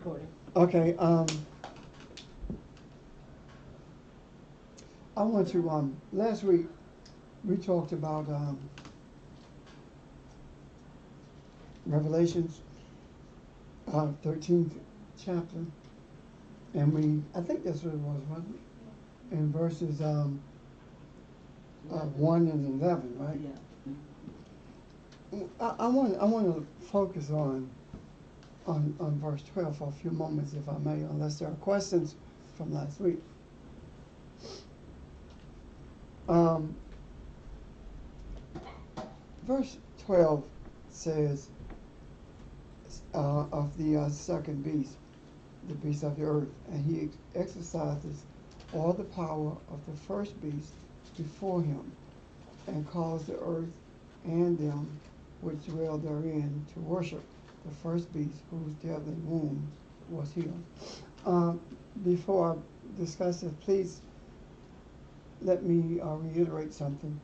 recording. Okay, I want to, last week, we talked about, Revelations, 13th chapter, and I think that's what it was, wasn't it? In verses, 1 and 11, right? Yeah. I want to focus on verse 12 for a few moments, if I may, unless there are questions from last week. Verse 12 says, of the second beast, the beast of the earth, and he exercises all the power of the first beast before him, and caused the earth and them which dwell therein to worship the first beast, whose deadly wound was healed. Before I discuss this, please let me reiterate something.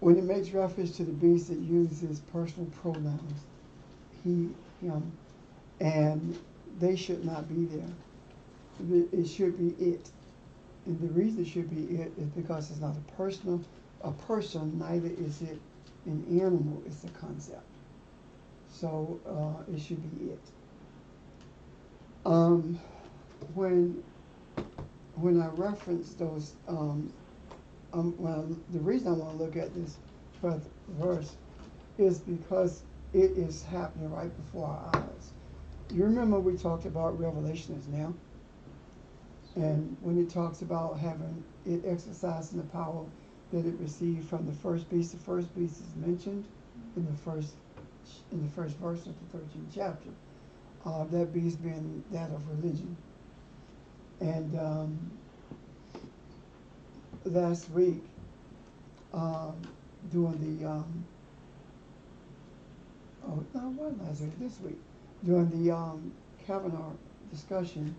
When it makes reference to the beast, it uses personal pronouns, he, him, and they should not be there. It should be it. And the reason it should be it is because it's not a person, neither is it an animal, it's a concept. So it should be it. When I reference those, the reason I want to look at this verse is because it is happening right before our eyes. You remember we talked about Revelation is now, and when it talks about having it exercising the power that it received from the first beast is mentioned in the first verse of the 13th chapter. That beast being that of religion. And last week, during the this week, during the Kavanaugh discussion,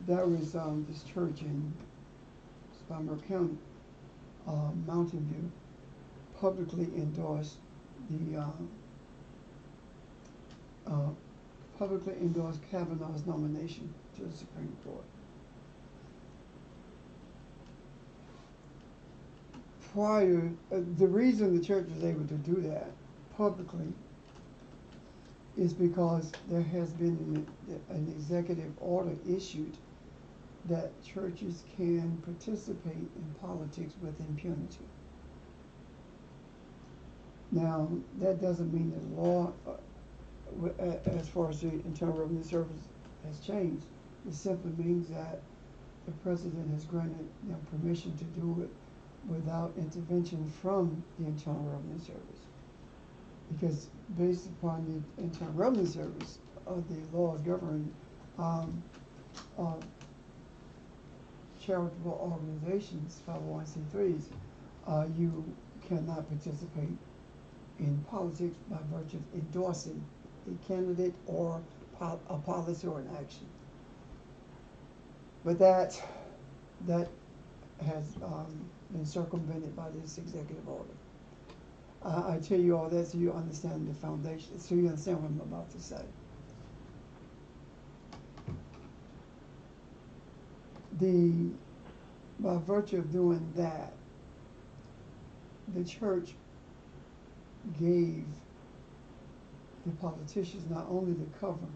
there was this church in Spartanburg County, Mountain View, publicly endorsed Kavanaugh's nomination to the Supreme Court. The reason the church was able to do that publicly is because there has been an executive order issued that churches can participate in politics with impunity. Now, that doesn't mean the law, as far as the Internal Revenue Service, has changed. It simply means that the president has granted them permission to do it without intervention from the Internal Revenue Service. Because based upon the Internal Revenue Service, the laws governing charitable organizations, 501c3s, you cannot participate in politics by virtue of endorsing a candidate or a policy or an action. But that has been circumvented by this executive order. I tell you all that so you understand the foundation, so you understand what I'm about to say. By virtue of doing that, the church gave the politicians not only the cover,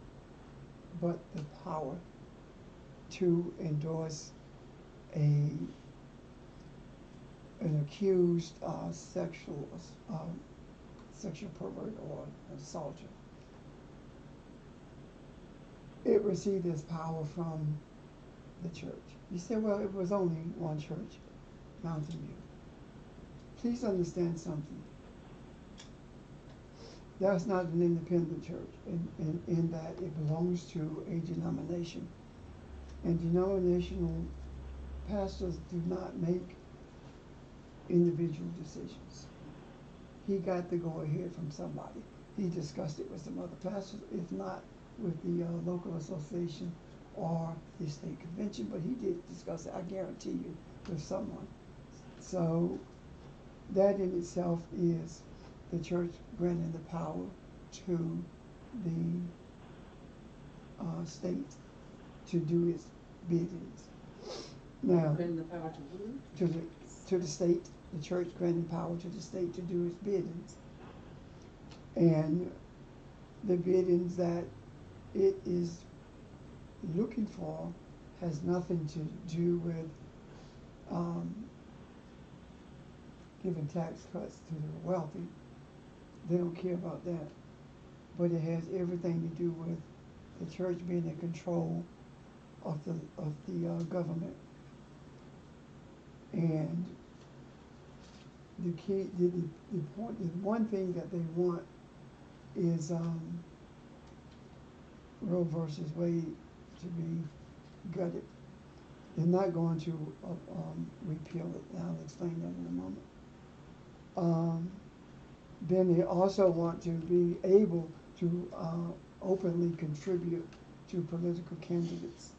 but the power to endorse an accused sexual pervert or assaulter. It received its power from the church. You say, well, it was only one church, Mountain View. Please understand something. That's not an independent church in that it belongs to a denomination. And denominational pastors do not make individual decisions. He got the go-ahead from somebody. He discussed it with some other pastors, if not with the local association or the state convention, but he did discuss it, I guarantee you, with someone. So that in itself is the church granting the power to the state to do its biddings. Now, Granting the power to who? to the state, the church granting power to the state to do its biddings. And the biddings that it is looking for has nothing to do with giving tax cuts to the wealthy. They don't care about that. But it has everything to do with the church being in control of the government. And the key, the point, the one thing that they want is Roe versus Wade to be gutted. They're not going to repeal it. I'll explain that in a moment. Then they also want to be able to openly contribute to political candidates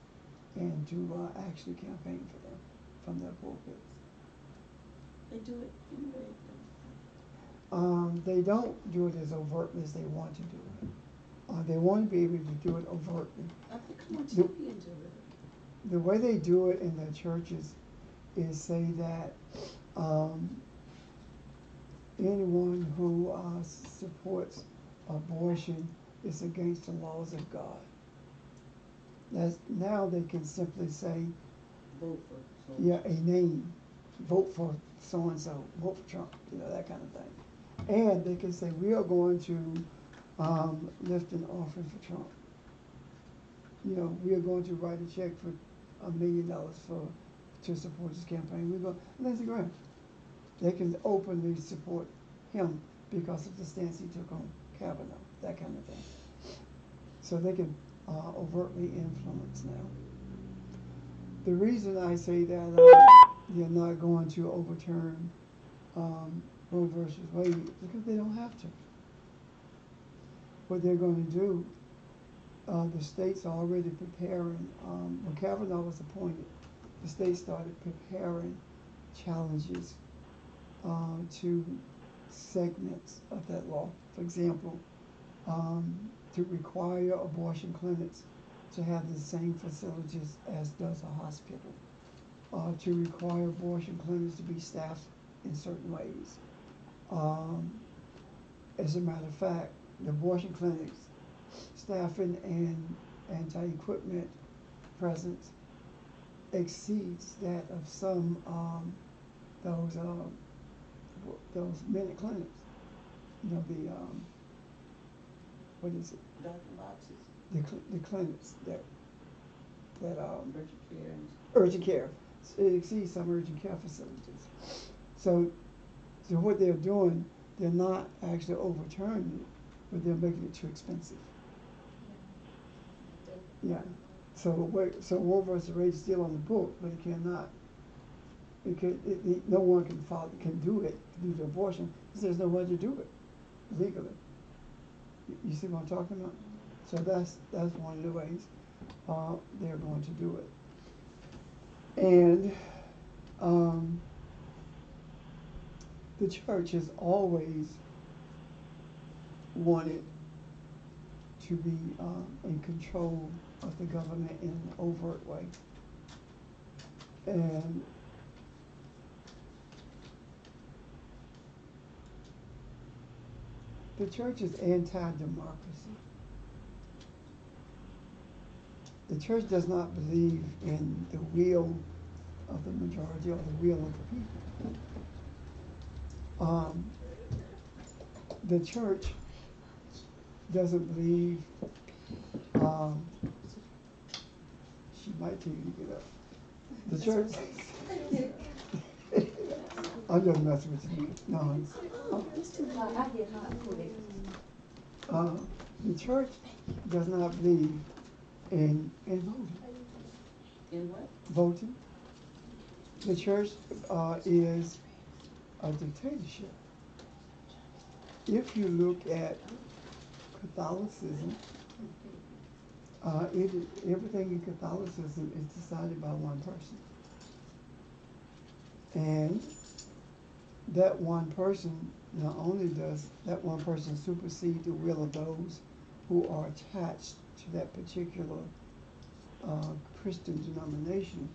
and to actually campaign for them from their pulpits. They do it anyway. They don't do it as overtly as they want to do it. They want to be able to do it overtly. I think more champions of it. The way they do it in the churches is say that anyone who supports abortion is against the laws of God. Now they can simply say, Vote for so. yeah, a name, vote for so and so, vote for Trump, that kind of thing. And they can say, we are going to lift an offering for Trump. We are going to write a check for $1 million to support his campaign. We're going, Lindsey Graham. They can openly support him because of the stance he took on Kavanaugh, that kind of thing. So they can overtly influence now. The reason I say that they're not going to overturn Roe versus Wade is because they don't have to. What they're going to do, the states are already preparing. When Kavanaugh was appointed, the states started preparing challenges to segments of that law. For example, to require abortion clinics to have the same facilities as does a hospital, to require abortion clinics to be staffed in certain ways. As a matter of fact, the abortion clinics staffing and anti-equipment presence exceeds that of some those minute clinics. What is it? Doctor boxes. The clinics that Urgent care. urgent care. It exceeds some urgent care facilities. So what they're doing, they're not actually overturning it, but they're making it too expensive. Yeah. So Roe versus Wade is still on the book, but it cannot. No one can do the abortion because there's no way to do it legally. You see what I'm talking about? So that's one of the ways they're going to do it. And the church has always wanted to be in control of the government in an overt way. And the church is anti-democracy. The church does not believe in the will of the majority or the will of the people. The church doesn't believe, she might tell you to get up. The church, I'm just messing with you. No. The church does not believe in voting. In what? Voting. The church is a dictatorship. If you look at Catholicism, everything in Catholicism is decided by one person. And that one person, not only does that one person supersede the will of those who are attached to that particular Christian denomination.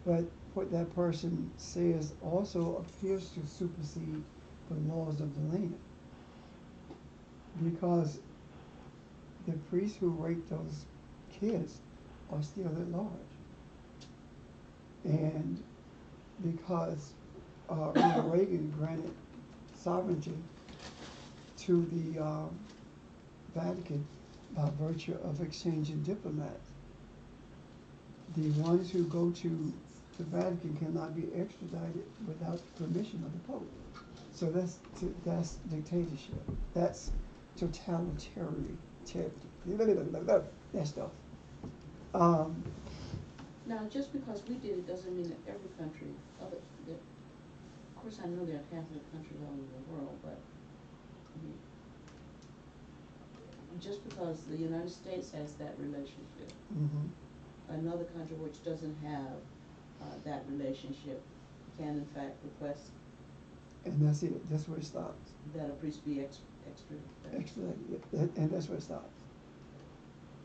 But what that person says also appears to supersede the laws of the land. Because the priests who raped those kids are still at large. And because Ronald Reagan granted sovereignty to the Vatican by virtue of exchanging diplomats, the ones who go to the Vatican cannot be extradited without the permission of the Pope. So that's dictatorship. That's totalitarian. That stuff. Now, just because we did it doesn't mean that every country, of course I know there are Catholic countries all over the world, but just because the United States has that relationship, another country which doesn't have that relationship can in fact request. And that's it. That's where it stops. That a priest be extradited. Extradited, and that's where it stops.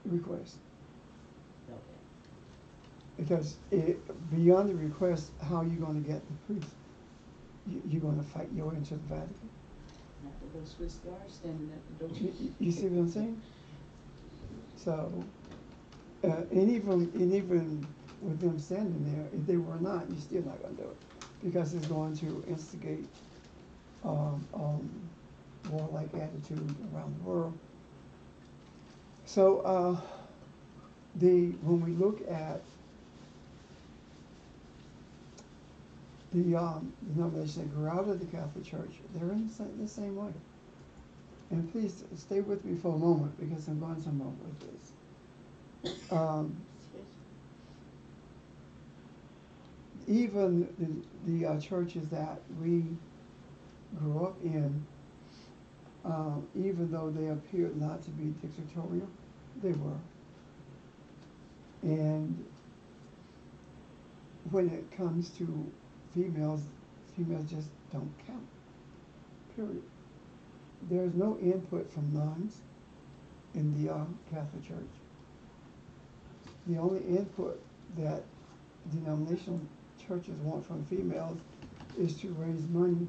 Request. Okay. Because beyond the request, how are you going to get the priest? You're going to fight your way into the Vatican. Have to go Swiss guards standing at the door. You see what I'm saying? So, and even with them standing there, if they were not, you're still not going to do it, because it's going to instigate warlike attitude around the world. So, when we look at the denominations that grew out of the Catholic Church, they're in the same way. And please stay with me for a moment, because I'm going somewhere with this. Even the churches that we grew up in, even though they appeared not to be dictatorial, they were. And when it comes to females just don't count, period. There's no input from nuns in the Catholic Church. The only input that denominational churches want from females is to raise money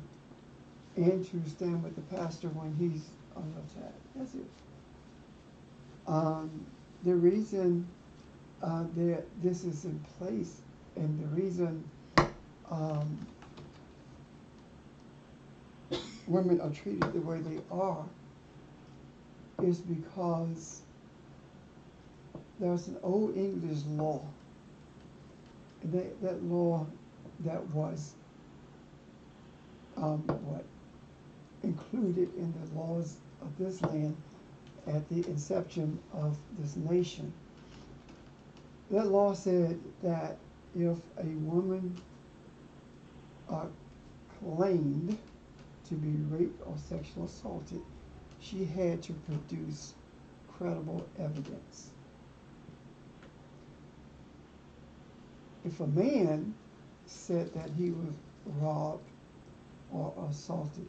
and to stand with the pastor when he's on attack. That's it. The reason that this is in place, and the reason women are treated the way they are, is because there's an old English law. And that law that was included in the laws of this land at the inception of this nation. That law said that if a woman claimed to be raped or sexually assaulted, she had to produce credible evidence. If a man said that he was robbed or assaulted,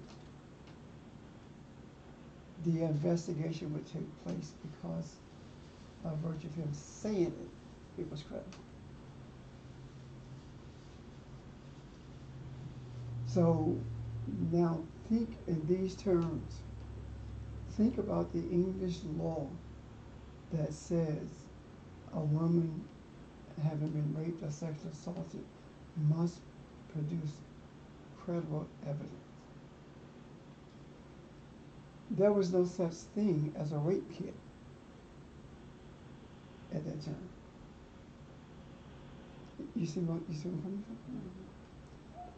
the investigation would take place because by virtue of him saying it, it was credible. So now think in these terms. Think about the English law that says a woman having been raped or sexually assaulted must produce credible evidence. There was no such thing as a rape kit at that time. You see where I'm coming from? Mm-hmm.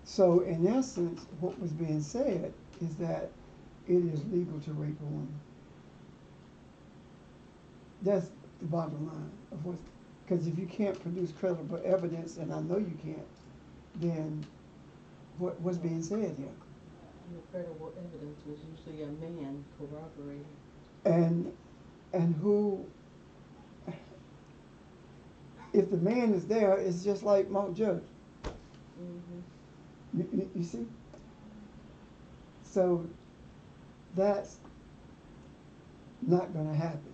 So in essence, what was being said is that it is legal to rape a woman. That's the bottom line of what's, because if you can't produce credible evidence, and I know you can't, then what's being said here? The credible evidence was usually a man corroborating. And who, if the man is there, it's just like Mount Judge. Mm-hmm. You see? So that's not going to happen.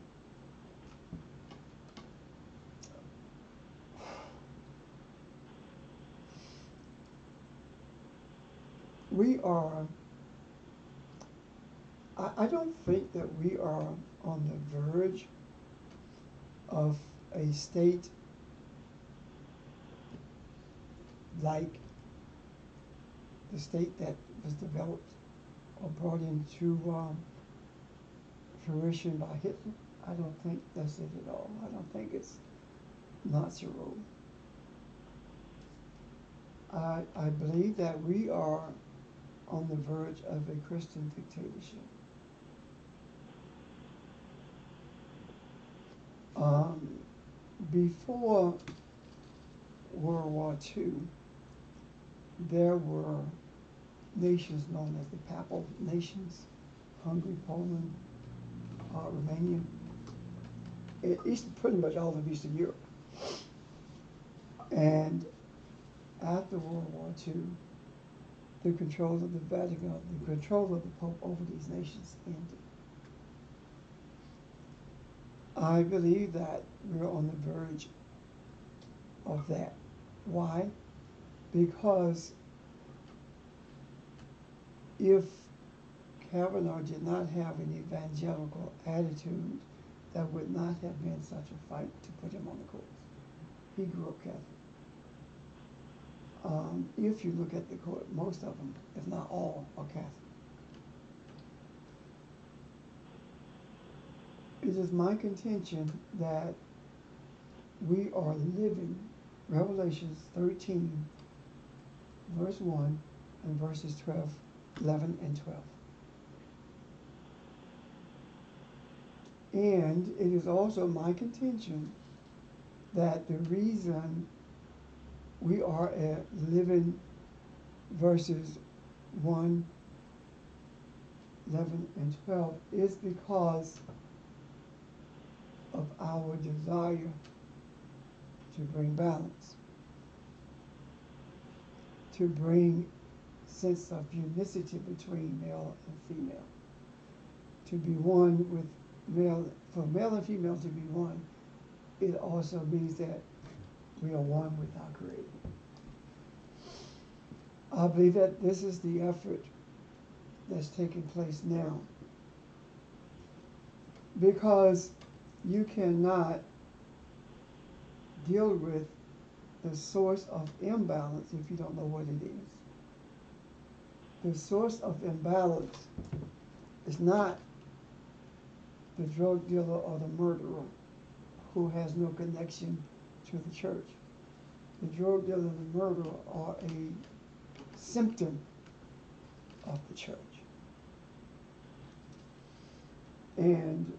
We are, I don't think that we are on the verge of a state like the state that was developed or brought into fruition by Hitler. I don't think that's it at all. I don't think it's Nazi rule. I believe that we are on the verge of a Christian dictatorship. Before World War II, there were nations known as the Papal nations: Hungary, Poland, Romania, pretty much all of Eastern Europe. And after World War II, the control of the Vatican, the control of the Pope over these nations ended. I believe that we're on the verge of that. Why? Because if Kavanaugh did not have an evangelical attitude, there would not have been such a fight to put him on the court. He grew up Catholic. If you look at the court, most of them, if not all, are Catholic. It is my contention that we are living Revelations 13, verse 1, and verses 11 and 12. And it is also my contention that the reason we are living verses 1, 11, and 12 is because of our desire to bring balance, to bring sense of unicity between male and female, to be one with male, for male and female to be one. It also means that we are one with our Creator. I believe that this is the effort that's taking place now, because you cannot deal with the source of imbalance if you don't know what it is. The source of imbalance is not the drug dealer or the murderer who has no connection to the church. The drug dealer and the murderer are a symptom of the church. And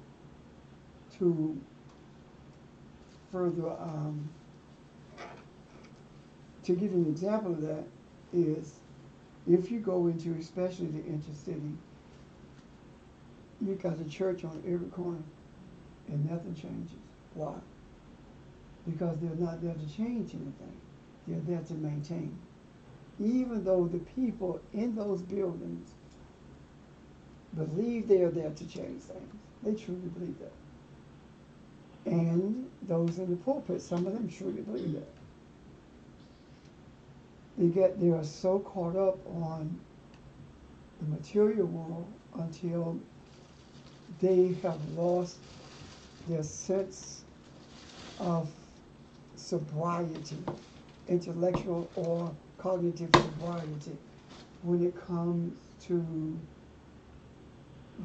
to further, to give you an example of that is, if you go into especially the intercity, you got a church on every corner and nothing changes. Why? Because they're not there to change anything. They're there to maintain. Even though the people in those buildings believe they're there to change things. They truly believe that. And those in the pulpit, some of them truly believe that. They are so caught up on the material world until they have lost their sense of sobriety, intellectual or cognitive sobriety, when it comes to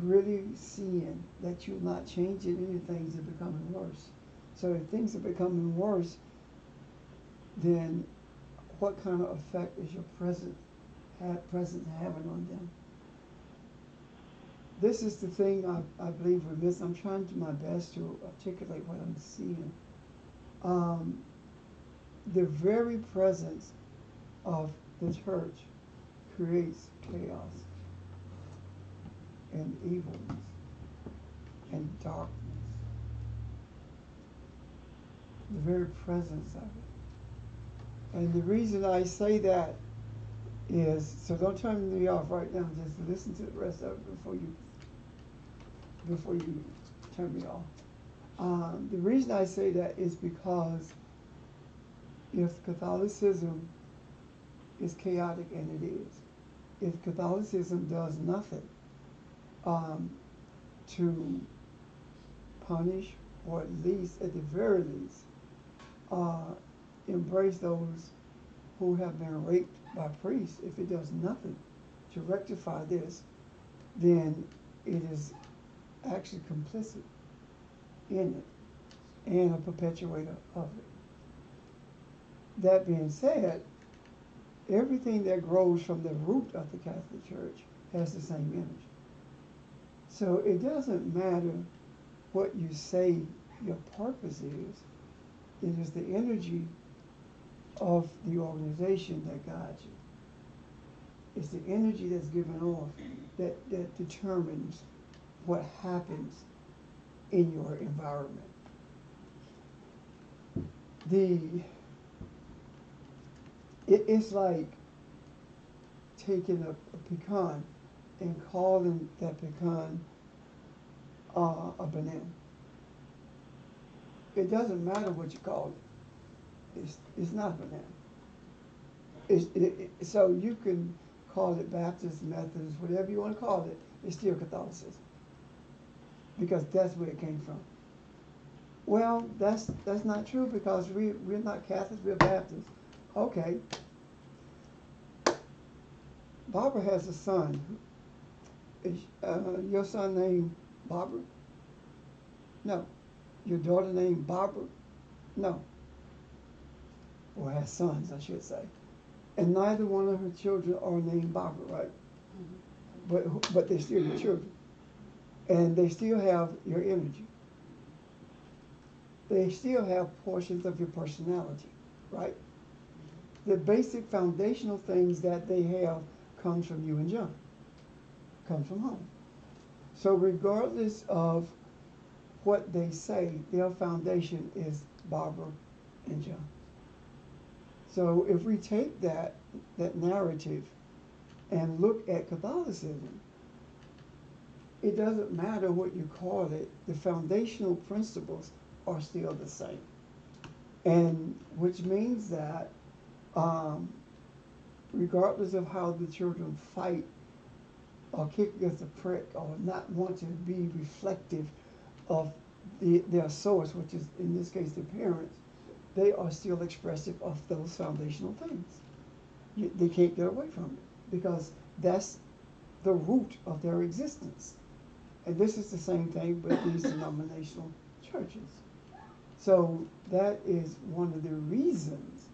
really seeing that you're not changing anything, they're becoming worse. So if things are becoming worse, then what kind of effect is your presence having on them? This is the thing I believe with this. I'm trying to do my best to articulate what I'm seeing. The very presence of the church creates chaos and evilness and darkness. The very presence of it. And the reason I say that is, so don't turn me off right now, just listen to the rest of it before you turn me off. The reason I say that is because if Catholicism is chaotic, and it is, if Catholicism does nothing to punish, or at least, at the very least, embrace those who have been raped by priests, if it does nothing to rectify this, then it is actually complicit in it and a perpetuator of it. That being said, everything that grows from the root of the Catholic Church has the same energy. So it doesn't matter what you say your purpose is, it is the energy of the organization that guides you. It's the energy that's given off that determines what happens in your environment. It's like taking a pecan and calling that pecan a banana. It doesn't matter what you call it. It's not a banana. So you can call it Baptist, Methodist, whatever you want to call it. It's still Catholicism, because that's where it came from. Well, that's not true, because we're not Catholics, we're Baptists. Okay. Barbara has a son. Is your son named Barbara? No. Your daughter named Barbara? No. Or has sons, I should say. And neither one of her children are named Barbara, right? Mm-hmm. But they're still your children. And they still have your energy. They still have portions of your personality, right? The basic foundational things that they have comes from you and John, comes from home. So regardless of what they say, their foundation is Barbara and John. So if we take that narrative and look at Catholicism, it doesn't matter what you call it, the foundational principles are still the same. And which means that regardless of how the children fight or kick against the prick or not want to be reflective of their source, which is in this case the parents, they are still expressive of those foundational things. They can't get away from it, because that's the root of their existence. And this is the same thing with these denominational churches. So that is one of the reasons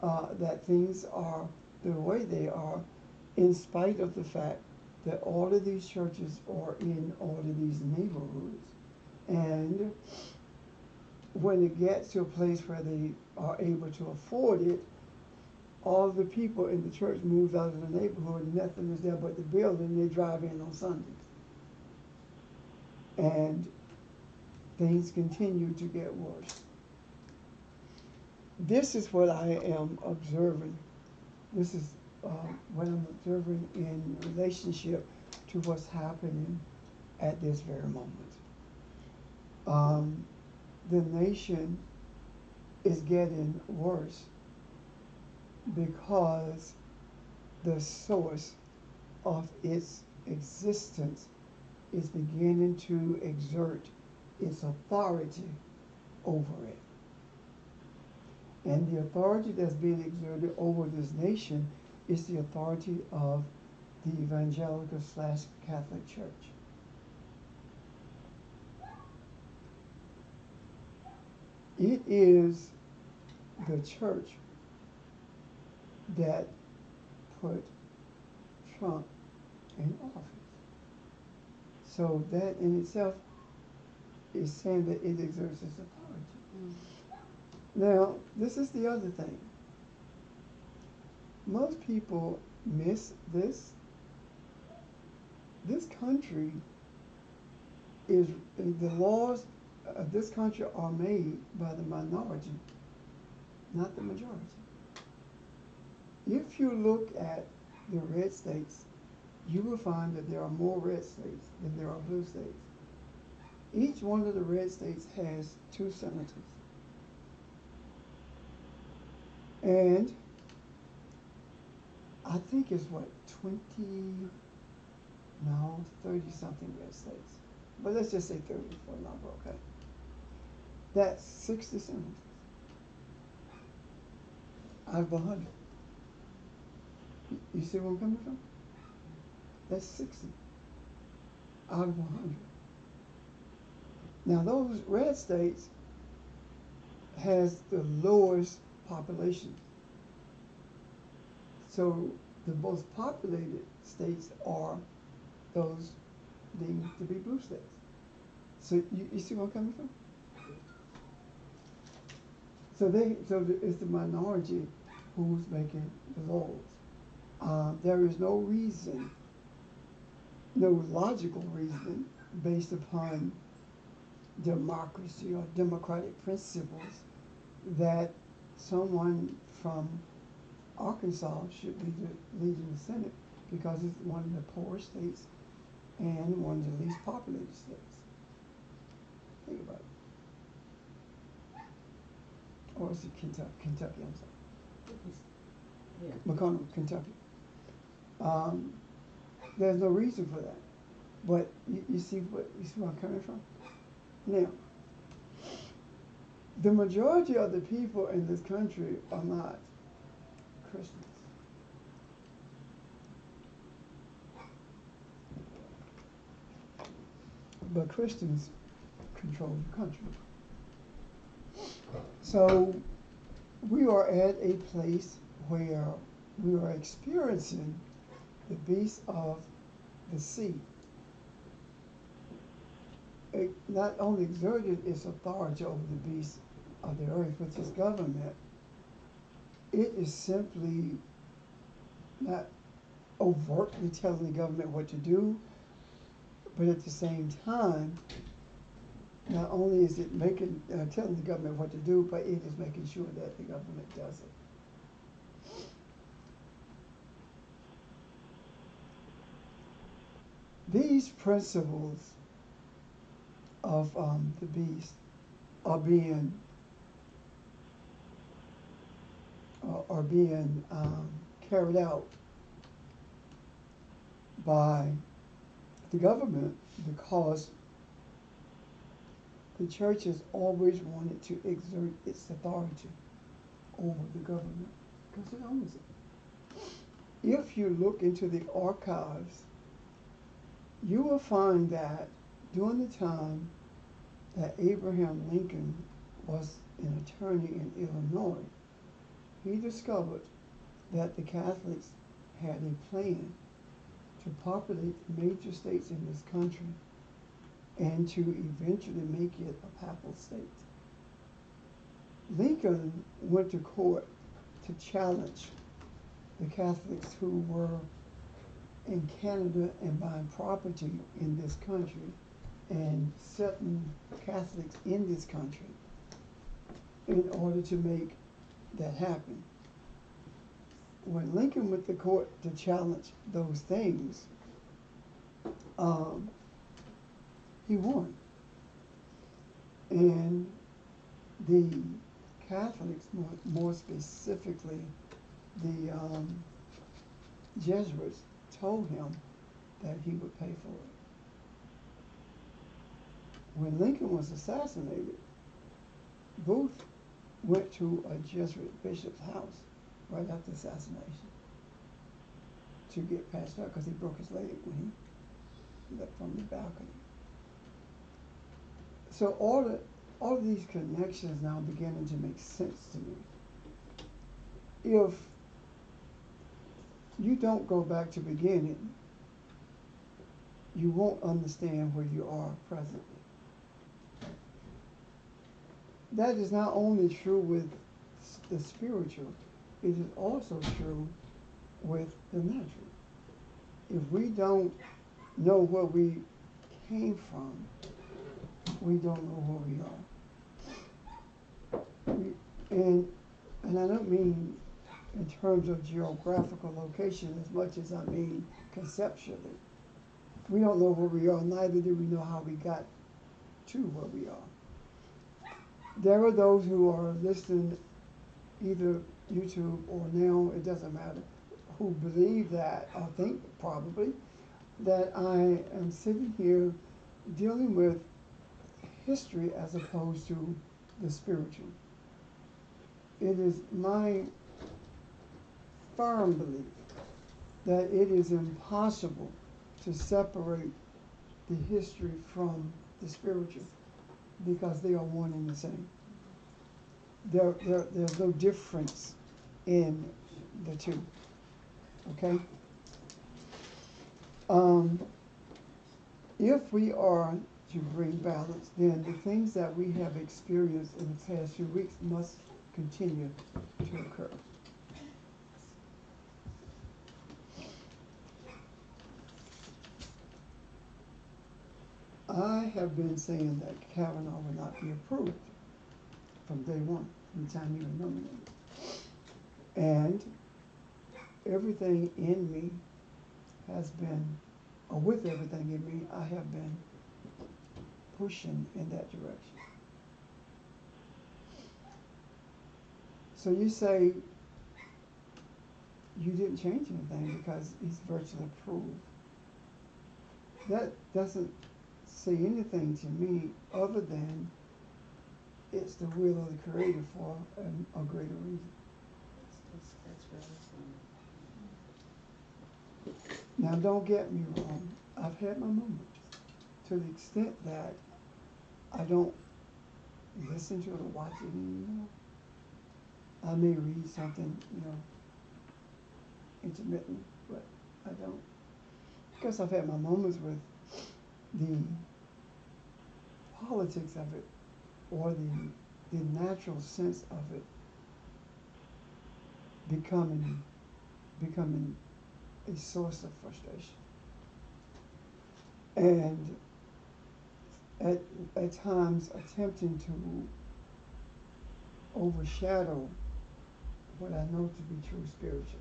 that things are the way they are, in spite of the fact that all of these churches are in all of these neighborhoods. And when it gets to a place where they are able to afford it, all the people in the church move out of the neighborhood, and nothing is there but the building. They drive in on Sundays. And things continue to get worse. This is what I am observing. This is what I'm observing in relationship to what's happening at this very moment. The nation is getting worse because the source of its existence is beginning to exert its authority over it. And the authority that's being exerted over this nation is the authority of the evangelical/Catholic Church. It is the church that put Trump in office. So that in itself is saying that it exerts its authority. Now, this is the other thing. Most people miss this. This country is, the laws of this country are made by the minority, not the majority. If you look at the red states, you will find that there are more red states than there are blue states. Each one of the red states has 2 senators. And I think it's what, 20, no, 30 something red states. But let's just say 30 for a number, okay? That's 60 senators out of 100. You see where I'm coming from? That's 60 out of 100. Now those red states has the lowest population. So the most populated states are those deemed to be blue states. So you see where I'm coming from? So it's the minority who's making the laws. There is no reason, no logical reason based upon democracy or democratic principles that someone from Arkansas should be leading the Senate, because it's one of the poorest states and one of the least populated states. Think about it. Or is it Kentucky, I'm sorry. Yeah. McConnell, Kentucky. There's no reason for that. But you see where I'm coming from? Now, the majority of the people in this country are not Christians. But Christians control the country. So we are at a place where we are experiencing the beast of the sea. It not only exerted its authority over the beast of the earth, which is government, it is simply not overtly telling the government what to do, but at the same time, not only is it telling the government what to do, but it is making sure that the government does it. These principles of the beast are being carried out by the government, because the church has always wanted to exert its authority over the government because it owns it. If you look into the archives, you will find that during the time that Abraham Lincoln was an attorney in Illinois, he discovered that the Catholics had a plan to populate the major states in this country and to eventually make it a papal state. Lincoln went to court to challenge the Catholics who were in Canada and buying property in this country and settling Catholics in this country in order to make that happen. When Lincoln went to court to challenge those things, he won. And the Catholics, more specifically the Jesuits, told him that he would pay for it. When Lincoln was assassinated, Booth went to a Jesuit bishop's house right after the assassination to get passed out because he broke his leg when he leapt from the balcony. So all of these connections now beginning to make sense to me. If you don't go back to the beginning, you won't understand where you are presently. That is not only true with the spiritual, it is also true with the natural. If we don't know where we came from, we don't know where we are. And I don't mean in terms of geographical location as much as I mean conceptually. We don't know where we are, neither do we know how we got to where we are. There are those who are listening either YouTube or now, it doesn't matter, who believe that, or think probably, that I am sitting here dealing with history as opposed to the spiritual. It is my firm belief that it is impossible to separate the history from the spiritual because they are one and the same. There's no difference in the two. Okay? If we are to bring balance, then the things that we have experienced in the past few weeks must continue to occur. I have been saying that Kavanaugh will not be approved from day one, from the time he was nominated. And everything in me has been, or with everything in me, I have been pushing in that direction. So you say you didn't change anything because he's virtually approved. That doesn't say anything to me other than it's the will of the Creator for a greater reason. That's where I was going. Now, don't get me wrong. I've had my moments to the extent that I don't listen to it or watch it anymore. I may read something, intermittent, but I don't. Because I've had my moments with the politics of it or the natural sense of it becoming a source of frustration. And at times attempting to overshadow what I know to be true spiritual.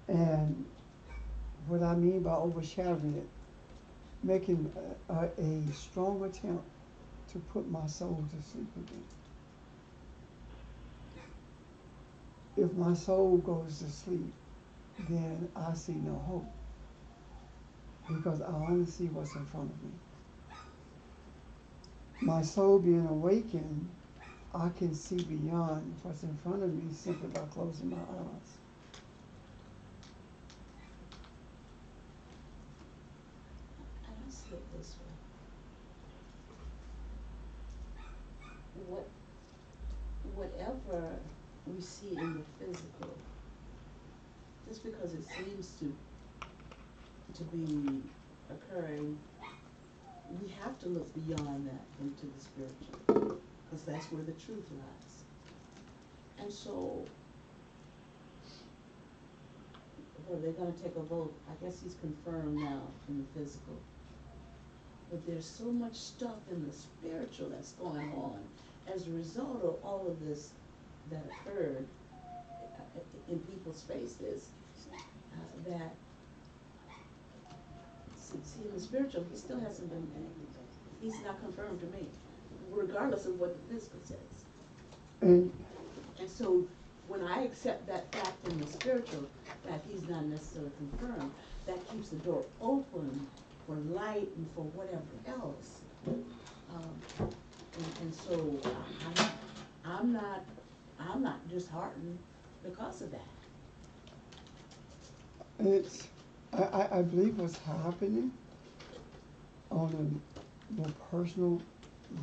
And what I mean by overshadowing it, making a strong attempt to put my soul to sleep again. If my soul goes to sleep, then I see no hope, because I only see what's in front of me. My soul being awakened, I can see beyond what's in front of me simply by closing my eyes. I don't see it this way. Whatever we see in the physical, just because it seems to be occurring, we have to look beyond that into the spiritual, because that's where the truth lies. And so, well, they're going to take a vote. I guess he's confirmed now in the physical. But there's so much stuff in the spiritual that's going on as a result of all of this that occurred in people's faces, that, see, in the spiritual, he still hasn't been, he's not confirmed to me, regardless of what the physical says. And so when I accept that fact in the spiritual, that he's not necessarily confirmed, that keeps the door open for light and for whatever else. And so I'm not disheartened because of that. It's, I believe what's happening on a more personal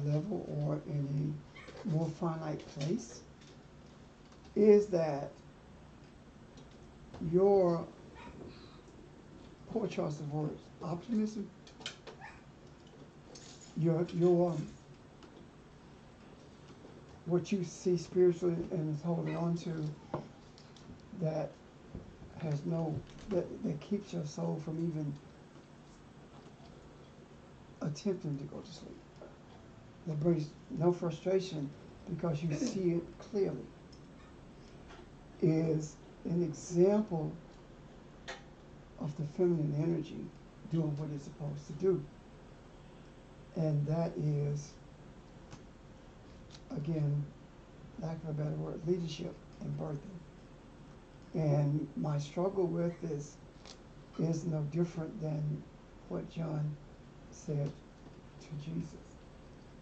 level or in a more finite place is that your poor choice of words, optimism, your what you see spiritually and is holding on to that has that keeps your soul from even attempting to go to sleep. That brings no frustration because you see it clearly. Is an example of the feminine energy doing what it's supposed to do. And that is, again, lack of a better word, leadership and birthing. And my struggle with this is no different than what John said to Jesus.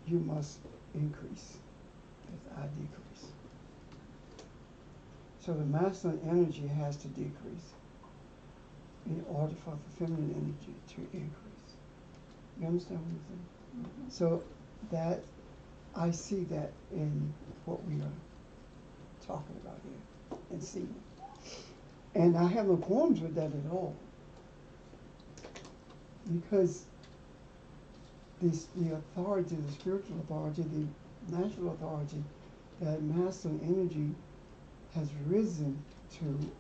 You must increase as I decrease. So the masculine energy has to decrease in order for the feminine energy to increase. You understand what I'm saying? Mhm. So that, I see that in what we are talking about here and seeing. And I have no qualms with that at all. Because the authority, the spiritual authority, the natural authority, that masculine energy has risen to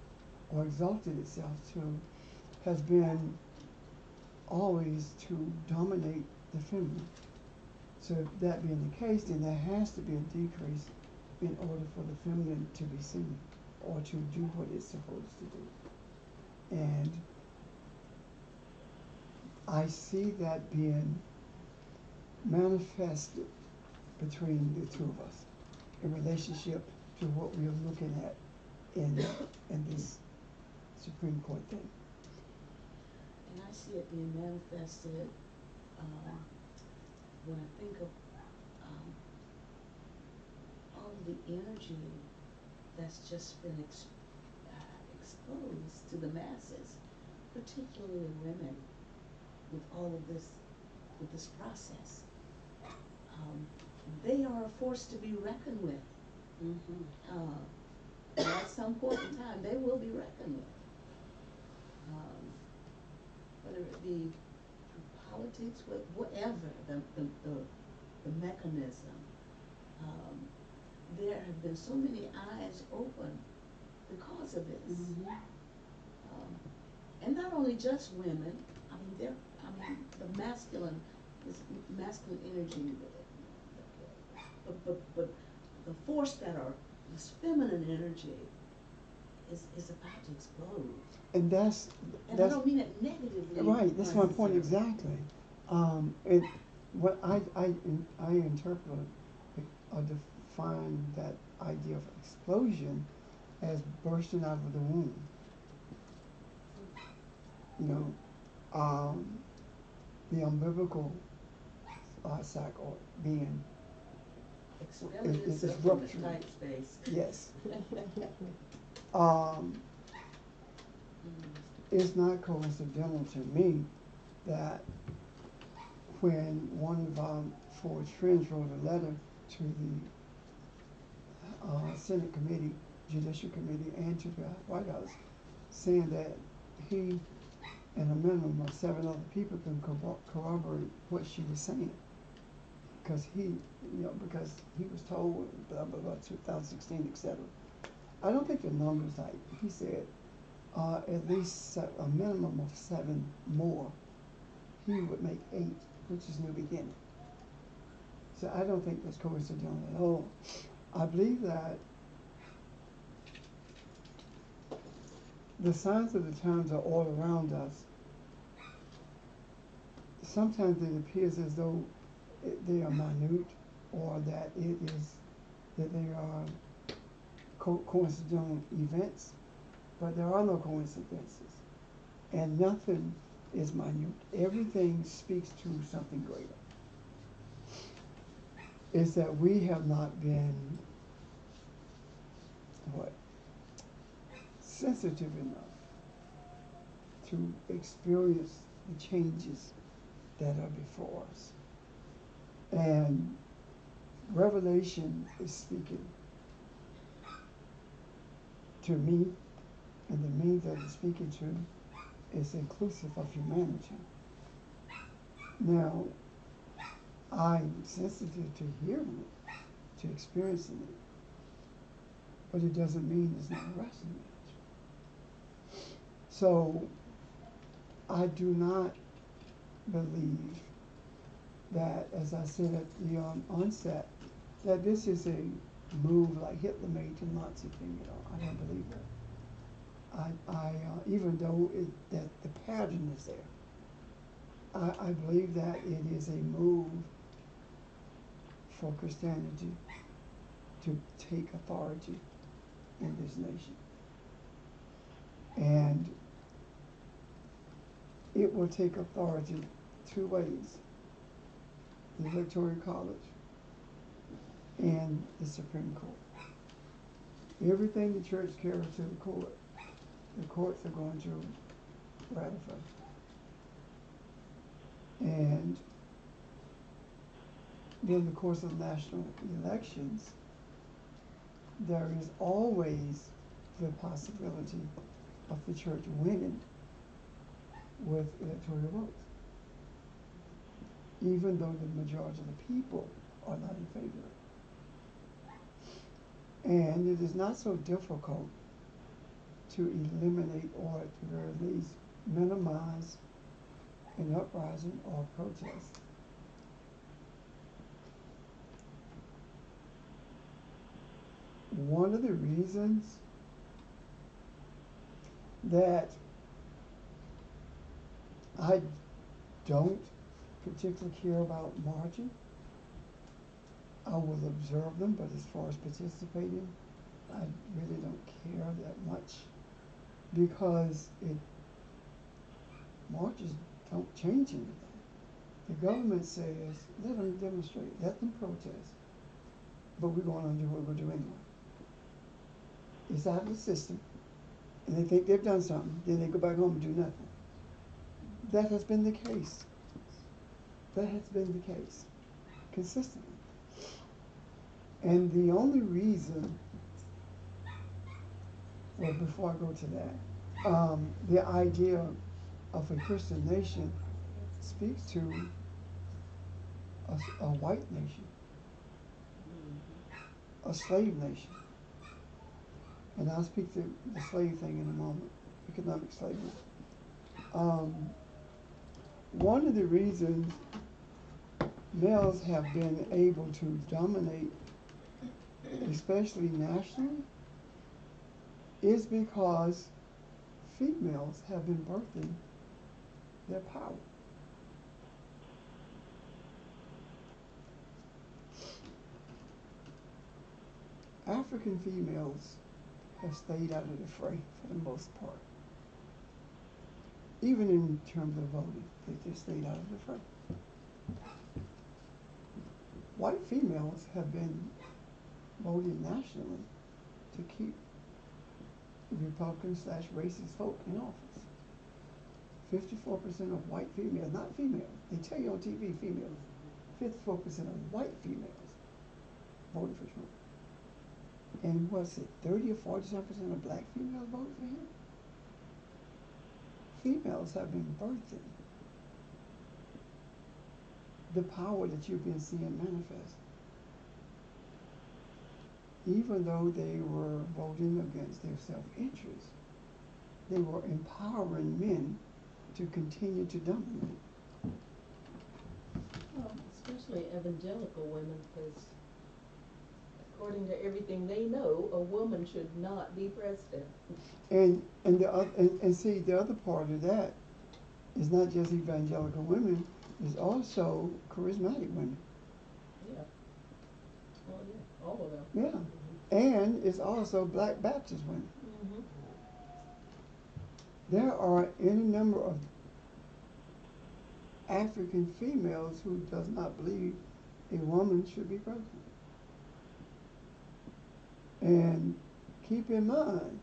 or exalted itself to, has been always to dominate the feminine. So if that being the case, then there has to be a decrease in order for the feminine to be seen or to do what it's supposed to do. And I see that being manifested between the two of us in relationship to what we are looking at in this Supreme Court thing. And I see it being manifested, when I think of, all of the energy that's just been exposed to the masses, particularly women, with all of this, with this process. They are a force to be reckoned with. And at some point in time, they will be reckoned with. Whether it be through politics, whatever the mechanism. There have been so many eyes open because of this. And not only just women, the masculine, this masculine energy, but the force that are, this feminine energy is about to explode. And that's And I don't mean it negatively. right. That's my point exactly. What I interpret or define that idea of explosion as bursting out of the womb. You know, the umbilical sac or being Expelling it's itself from the ruptured. tight space. Yes. Mm. It's not coincidental to me that when one of Ford's friends wrote a letter to the Senate committee, Judicial Committee, and to the White House, saying that he and a minimum of 7 other people can corroborate what she was saying. Because because he was told, blah, blah, blah, 2016, etc. I don't think the numbers, like he said, at least a minimum of 7 more. He would make 8, which is new beginning. So I don't think that's coincidental at all. I believe that the signs of the times are all around us. Sometimes it appears as though they are minute, or that they are coincidental events, but there are no coincidences, and nothing is minute. Everything speaks to something greater. Is that we have not been sensitive enough to experience the changes that are before us. And Revelation is speaking to me, and the me that it's speaking to is inclusive of humanity. Now, I'm sensitive to hearing it, to experiencing it, but it doesn't mean it's not resonant. So, I do not believe that, as I said at the onset, that this is a move like Hitler made to Nazi thing. I don't believe that. Even though that the pattern is there, I believe that it is a move for Christianity to take authority in this nation. And it will take authority two ways: the Electoral College and the Supreme Court. Everything the church carries to the courts are going to ratify. And during the course of national elections, there is always the possibility of the church winning with electoral votes, even though the majority of the people are not in favor of it. And it is not so difficult to eliminate, or at the very least minimize, an uprising or protest. One of the reasons that I don't particularly care about marching, I will observe them, but as far as participating, I really don't care that much, because marches don't change anything. The government says, let them demonstrate, let them protest, but we're going to do what we're doing anyway. It's out of the system, and they think they've done something, then they go back home and do nothing. That has been the case. That has been the case consistently. And the only reason, well, before I go to that, the idea of a Christian nation speaks to a white nation, a slave nation. And I'll speak to the slave thing in a moment, economic slavery. One of the reasons males have been able to dominate, especially nationally, is because females have been birthing their power. African females have stayed out of the fray for the most part. Even in terms of voting, they just stayed out of the fray. White females have been voting nationally to keep Republican/racist folk in office. 54% of white females, not females, they tell you on TV females, 54% of white females voted for Trump. And was it 30 or 47% of black females voted for him? Females have been birthing the power that you've been seeing manifest. Even though they were voting against their self-interest, they were empowering men to continue to dominate. Well, especially evangelical women, because according to everything they know, a woman should not be president. And see, the other part of that is not just evangelical women, it's also charismatic women. Yeah. Well, yeah, all of them. Yeah. And it's also Black Baptist women. Mm-hmm. There are any number of African females who does not believe a woman should be president. And keep in mind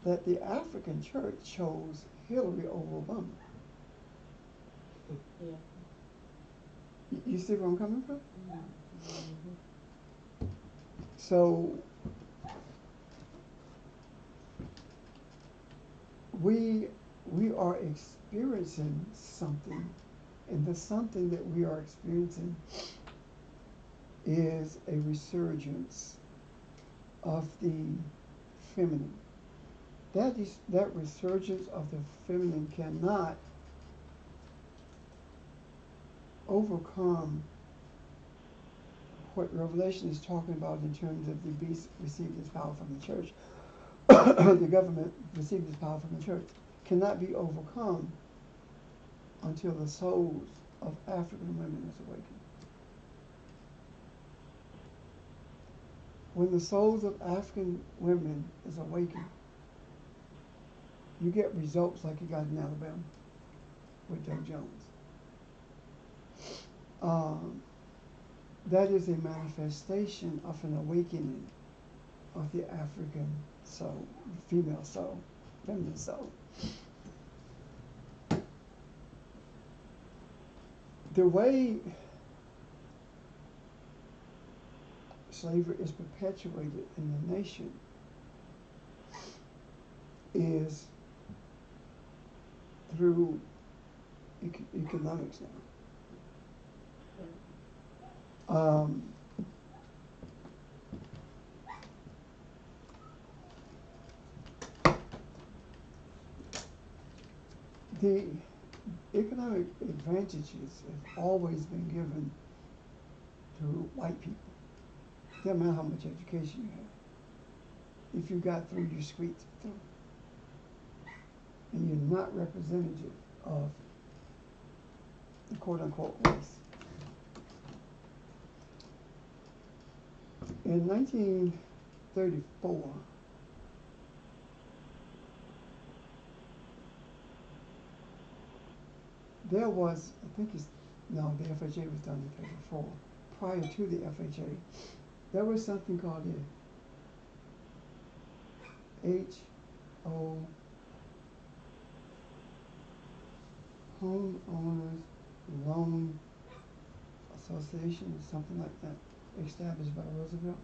that the African church chose Hillary over Obama. Yeah. You see where I'm coming from? Mm-hmm. So we are experiencing something, and the something that we are experiencing is a resurgence of the feminine. That resurgence of the feminine cannot overcome what Revelation is talking about in terms of the beast received his power from the church. The government received his power from the church. Cannot be overcome until the souls of African women is awakened. When the souls of African women is awakened, you get results like you got in Alabama with Doe Jones. That is a manifestation of an awakening of the African soul, the female soul, feminine soul. The way slavery is perpetuated in the nation is through economics now. The economic advantages have always been given to white people. Doesn't matter how much education you have. If you got through, you squeaked through. And you're not representative of the quote-unquote race. In 1934, there was, the FHA was done in 34. Prior to the FHA, there was something called the HO, Homeowners Loan Association, something like that, established by Roosevelt.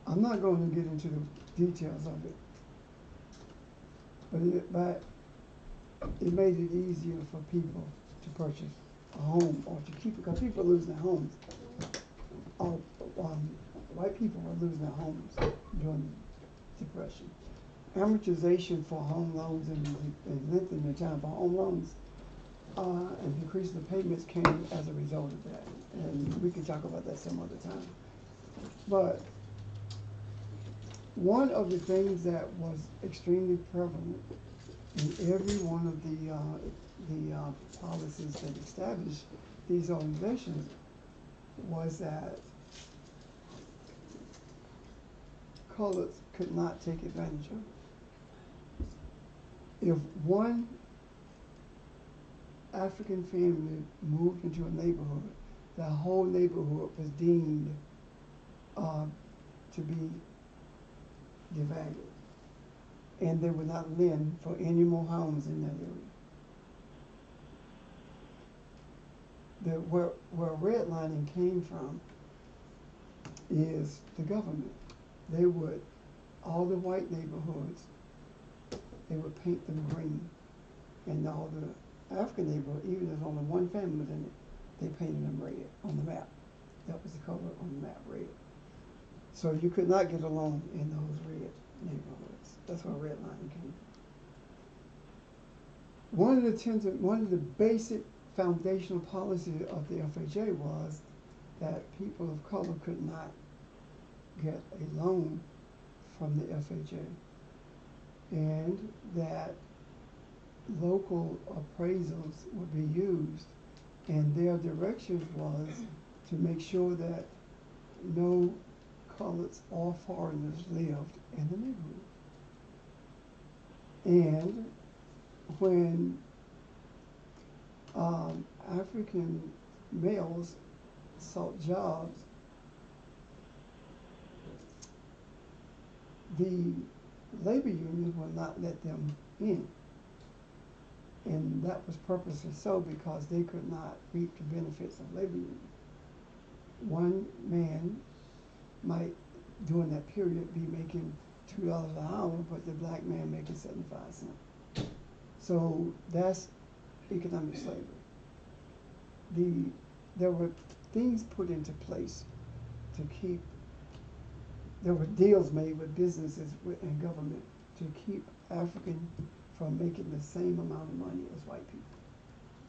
I'm not going to get into the details of it, but it made it easier for people to purchase a home or to keep it, because people are losing their homes. White people were losing their homes during the Depression. Amortization for home loans and lengthening the time for home loans and increasing the payments came as a result of that. And we can talk about that some other time. But one of the things that was extremely prevalent in every one of the policies that established these organizations was that colors could not take advantage of it. If one African family moved into a neighborhood, the whole neighborhood was deemed to be devalued, and they would not lend for any more homes in that area. Where redlining came from is the government. They would, all the white neighborhoods, they would paint them green, and all the African neighborhood, even if there's only one family was in it, they painted them red on the map. That was the color on the map, red. So you could not get a loan in those red neighborhoods. That's where redlining came from. One of the basic foundational policies of the FHA was that people of color could not get a loan from the FHA, and that local appraisals would be used, and their direction was to make sure that no coloreds or foreigners lived in the neighborhood. And when African males sought jobs, the labor unions would not let them in. And that was purposely so, because they could not reap the benefits of labor unions. One man might, during that period, be making $2 an hour, but the black man making 75 cents. So that's economic slavery. There were things put into place to keep, there were deals made with businesses and government to keep African from making the same amount of money as white people.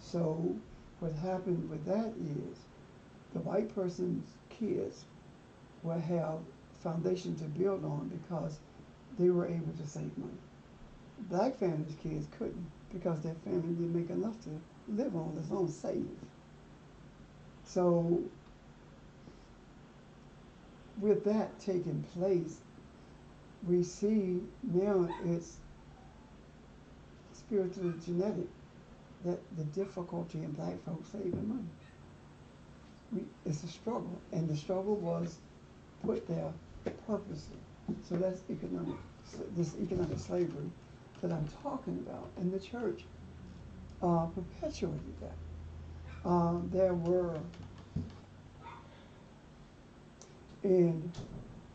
So what happened with that is the white person's kids will have foundation to build on because they were able to save money. black families' kids couldn't because their family didn't make enough to live on, let alone save. So with that taking place, we see now it's spiritually genetic that the difficulty in black folks saving money. It's a struggle, and the struggle was put there purposely. So that's this economic slavery that I'm talking about, and the church perpetuated that. There were in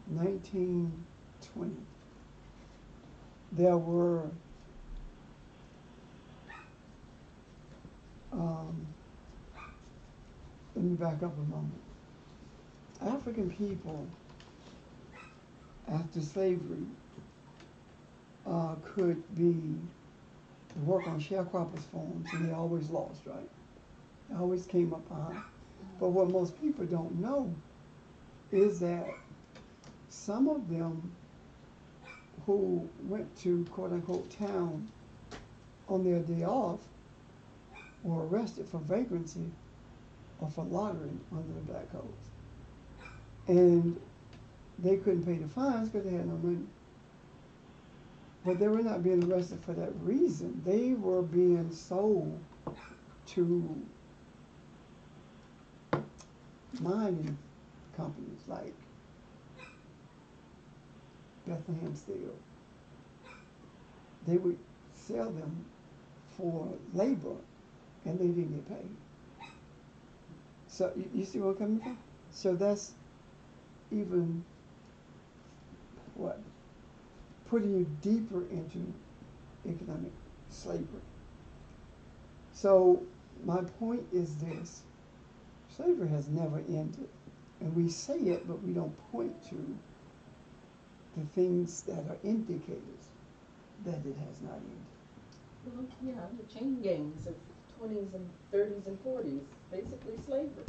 1920, there were let me back up a moment. African people, after slavery, could work on sharecroppers' farms, and they always lost, right? They always came up behind. But what most people don't know is that some of them who went to quote unquote town on their day off were arrested for vagrancy or for loitering under the black codes. And they couldn't pay the fines because they had no money. But they were not being arrested for that reason. They were being sold to mining companies like Bethlehem Steel. They would sell them for labor, and they didn't get paid. So you see where I'm coming from? So that's even what? Putting you deeper into economic slavery. So my point is this: slavery has never ended, and we say it, but we don't point to the things that are indicators that it has not ended. Well, yeah, the chain gangs of 20s and 30s and 40s, basically slavery.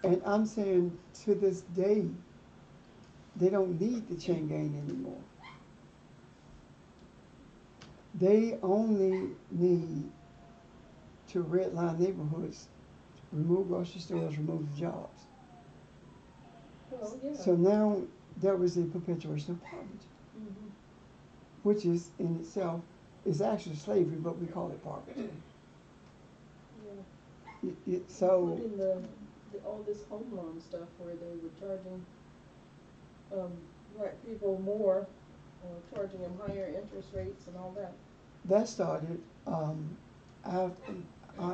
And I'm saying to this day, they don't need the chain gang anymore. They only need to redline neighborhoods, remove grocery stores, remove jobs. Well, yeah. So now there was a perpetuation of poverty, Mm-hmm. which is in itself is actually slavery, but we call it poverty. Yeah. So Including all this home loan stuff where they were charging black people more, charging them higher interest rates and all that. that started out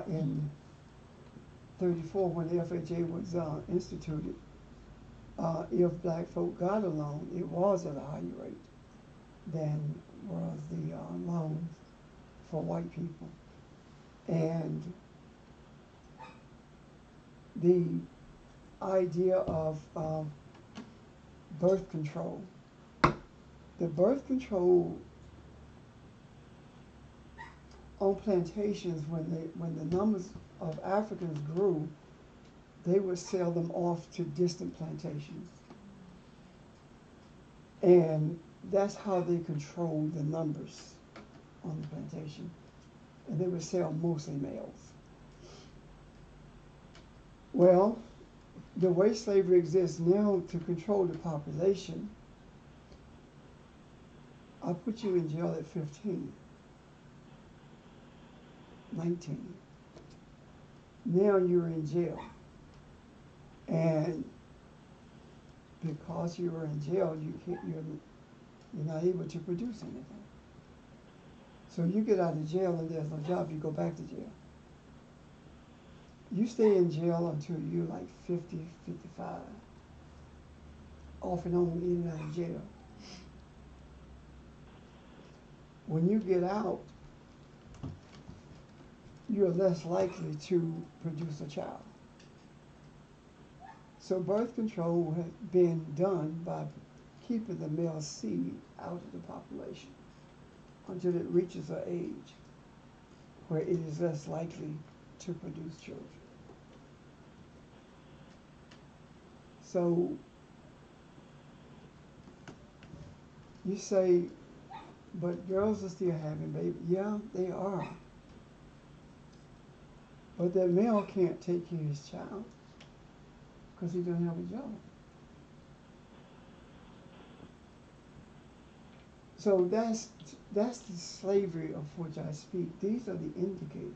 in '34 when the FHA was instituted. If black folk got a loan, it was at a higher rate than was the loans for white people. And the idea of birth control. The birth control on plantations, when the numbers of Africans grew, they would sell them off to distant plantations. And that's how they controlled the numbers on the plantation. And they would sell mostly males. Well, the way slavery exists now to control the population, I put you in jail at 15, 19. Now you're in jail. And because you were in jail, you're not able to produce anything. So you get out of jail and there's no job, you go back to jail. You stay in jail until you're like 50, 55, off and on, in and out of jail. When you get out, you're less likely to produce a child. So birth control has been done by keeping the male seed out of the population until it reaches an age where it is less likely to produce children. So you say but girls are still having babies. Yeah, they are. But that male can't take care of his child because he doesn't have a job. So that's the slavery of which I speak. These are the indicators.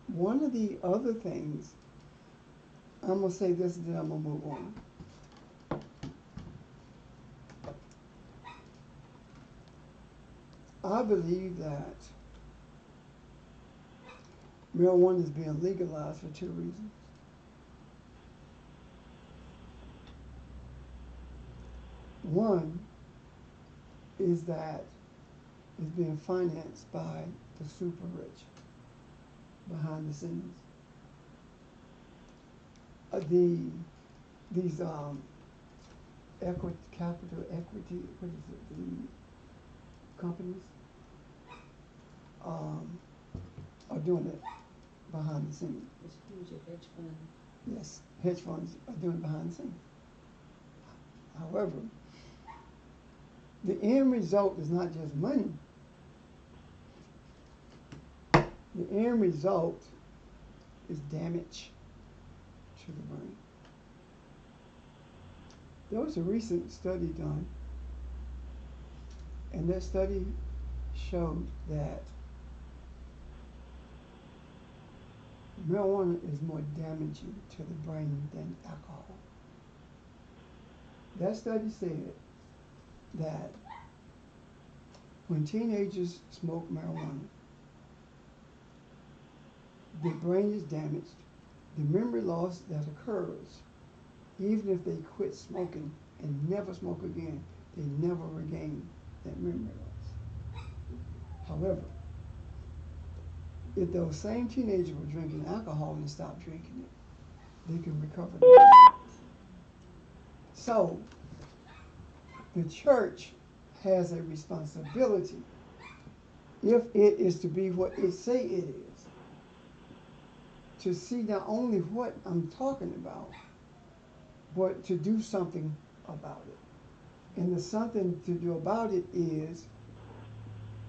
One of the other things, I'm going to say this and then I'm going to move on. I believe that marijuana is being legalized for two reasons. One is that it's being financed by the super rich behind the scenes. These capital equity, what is it? The companies are doing it behind the scenes. It's huge, a hedge fund. Yes, hedge funds are doing it behind the scenes. However, the end result is not just money. The end result is damage to the brain. There was a recent study done, and that study showed that marijuana is more damaging to the brain than alcohol. That study said that when teenagers smoke marijuana, the brain is damaged. The memory loss that occurs, even if they quit smoking and never smoke again, they never regain that memory loss. However, if those same teenagers were drinking alcohol and stopped drinking it, they can recover the memory loss. So, the church has a responsibility, if it is to be what it say it is, to see not only what I'm talking about, but to do something about it. And the something to do about it is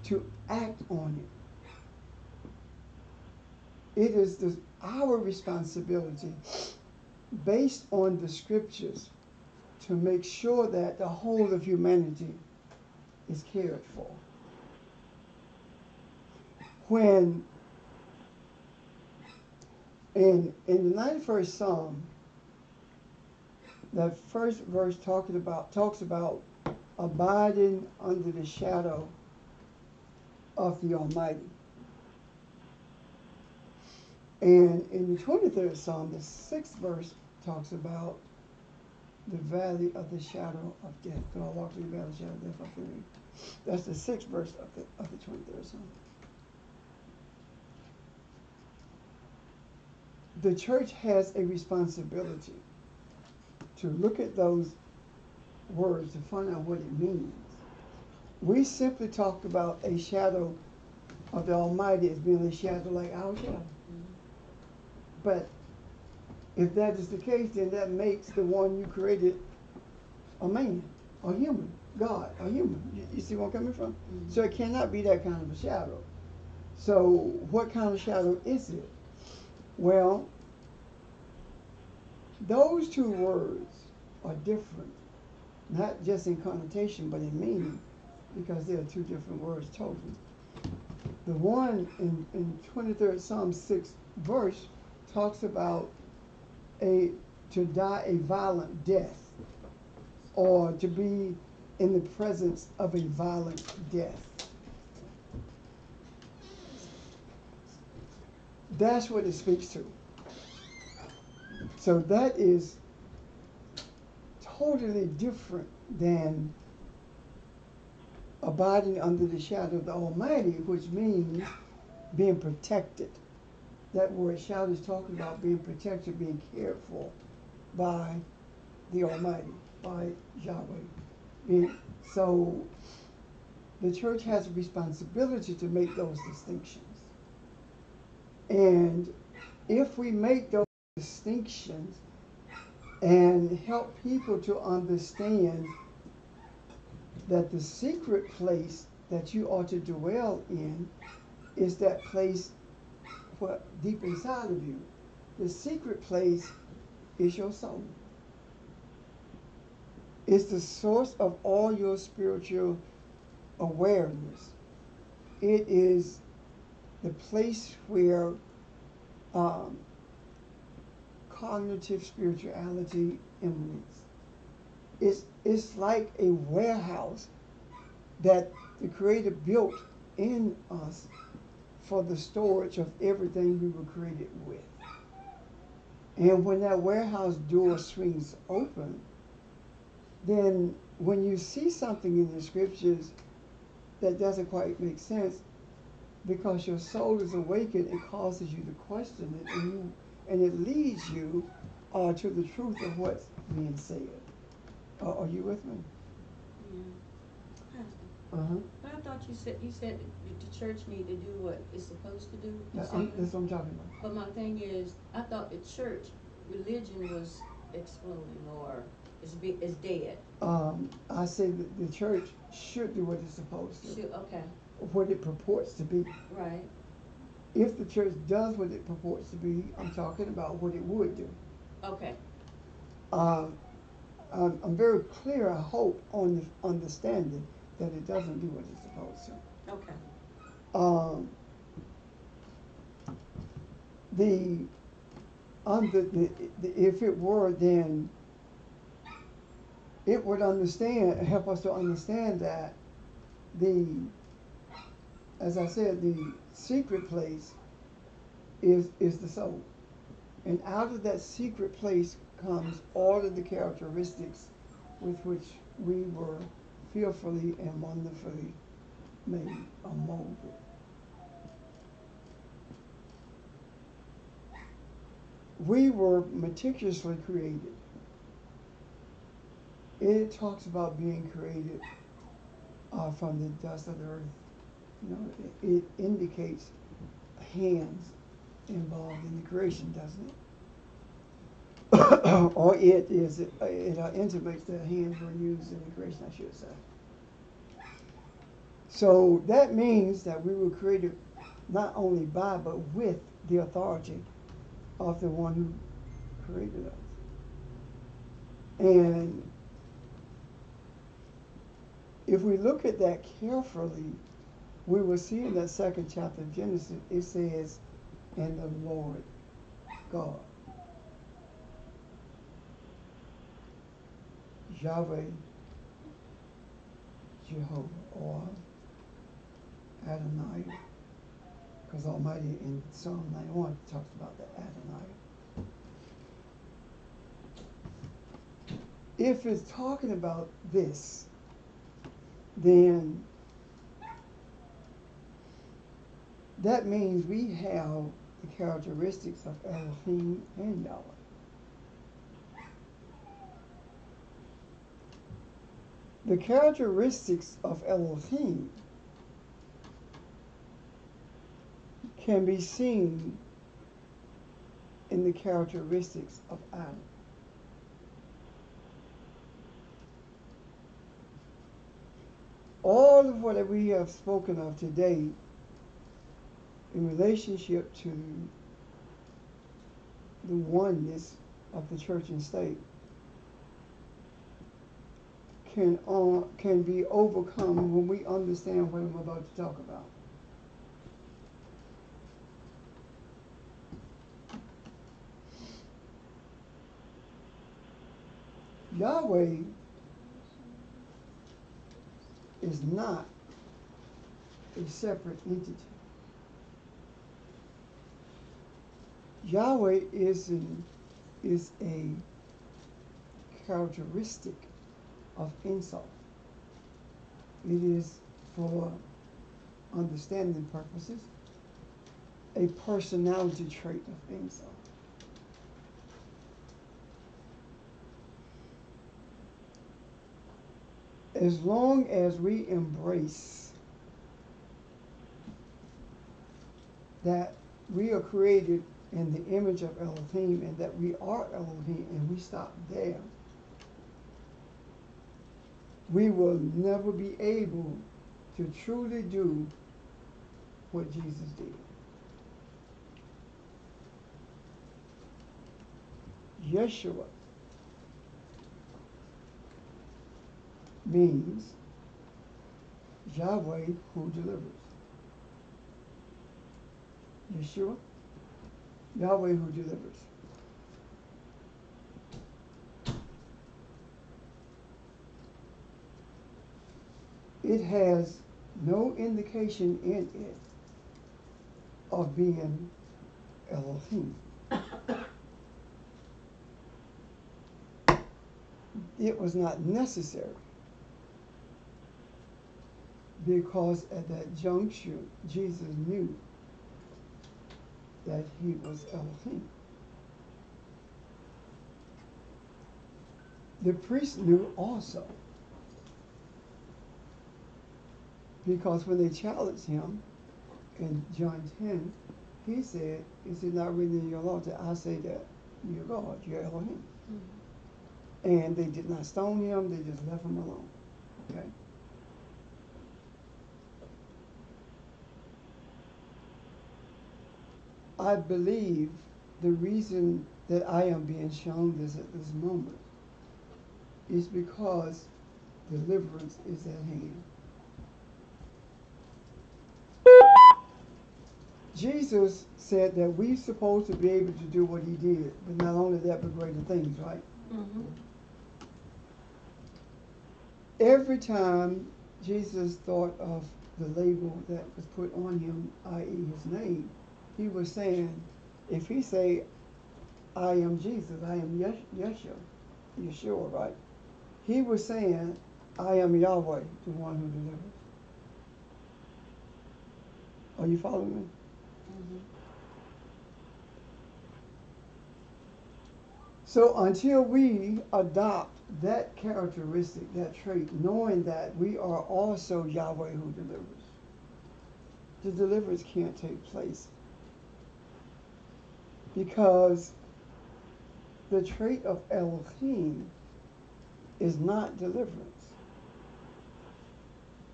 to act on it. It is our responsibility, based on the scriptures, to make sure that the whole of humanity is cared for. When in the 91st Psalm, that first verse talks about abiding under the shadow of the Almighty. And in the 23rd Psalm, the 6th verse talks about the valley of the shadow of death. Could I walk through the valley of the shadow of death? I fear. That's the 6th verse of the 23rd Psalm. The church has a responsibility to look at those words to find out what it means. We simply talked about a shadow of the Almighty as being a shadow like our shadow. But if that is the case, then that makes the one you created a man, a human, God, a human. You see where I'm coming from? Mm-hmm. So it cannot be that kind of a shadow. So what kind of shadow is it? Well, those two words are different, not just in connotation, but in meaning, because they are two different words totally. The one in 23rd Psalm 6th verse talks about to die a violent death, or to be in the presence of a violent death. That's what it speaks to. So that is totally different than abiding under the shadow of the Almighty, which means being protected. That word shadow is talking about being protected, being cared for by the Almighty, by Yahweh. So the church has a responsibility to make those distinctions. And if we make those distinctions and help people to understand that the secret place that you ought to dwell in is that place deep inside of you. The secret place is your soul. It's the source of all your spiritual awareness. It is the place where cognitive spirituality emanates. It's like a warehouse that the Creator built in us for the storage of everything we were created with. And when that warehouse door swings open, then when you see something in the scriptures that doesn't quite make sense, because your soul is awakened, it causes you to question it, and it leads you to the truth of what's being said. Are you with me? Yeah. Pastor, Uh-huh. but I thought you said that the church need to do what it's supposed to do. That's what I'm talking about. But my thing is, I thought the church religion was exploding or is dead. I say that the church should do what it's supposed to. Okay. What it purports to be. Right. If the church does what it purports to be, I'm talking about what it would do. Okay. I'm very clear, I hope, on the understanding that it doesn't do what it's supposed to. Okay. If it were, then it would help us to understand that as I said, the secret place is the soul. And out of that secret place comes all of the characteristics with which we were fearfully and wonderfully made or molded. We were meticulously created. It talks about being created from the dust of the earth. You know, it indicates hands involved in the creation, doesn't it? Or it intimates that hands were used in the creation, I should say. So that means that we were created not only by, but with the authority of the one who created us. And if we look at that carefully, we will see in that second chapter of Genesis, it says, and the Lord God, Yahweh, Jehovah, or Adonai, because Almighty in Psalm 91 talks about the Adonai. If it's talking about this, then that means we have the characteristics of Elohim and Yahweh. The characteristics of Elohim can be seen in the characteristics of Adam. All of what we have spoken of today in relationship to the oneness of the church and state can be overcome when we understand what I'm about to talk about. Yahweh is not a separate entity. Yahweh is a characteristic of insult. It is, for understanding purposes, a personality trait of insult. As long as we embrace that we are created in the image of Elohim and that we are Elohim, and we stop there, we will never be able to truly do what Jesus did. Yeshua means Yahweh who delivers. Yeshua, Yahweh who delivers. It has no indication in it of being Elohim. It was not necessary because at that juncture, Jesus knew that he was Elohim. The priest knew also, because when they challenged him in John 10, he said, is it not written in your law that I say that you're God, you're Elohim? And they did not stone him, they just left him alone. Okay? I believe the reason that I am being shown this at this moment is because deliverance is at hand. Jesus said that we're supposed to be able to do what he did, but not only that, but greater things, right? Mm-hmm. Every time Jesus thought of the label that was put on him, i.e. his name, he was saying, if he say, I am Jesus, I am Yeshua, right? He was saying, I am Yahweh, the one who delivers. Are you following me? Mm-hmm. So until we adopt that characteristic, that trait, knowing that we are also Yahweh who delivers, the deliverance can't take place. Because the trait of Elohim is not deliverance.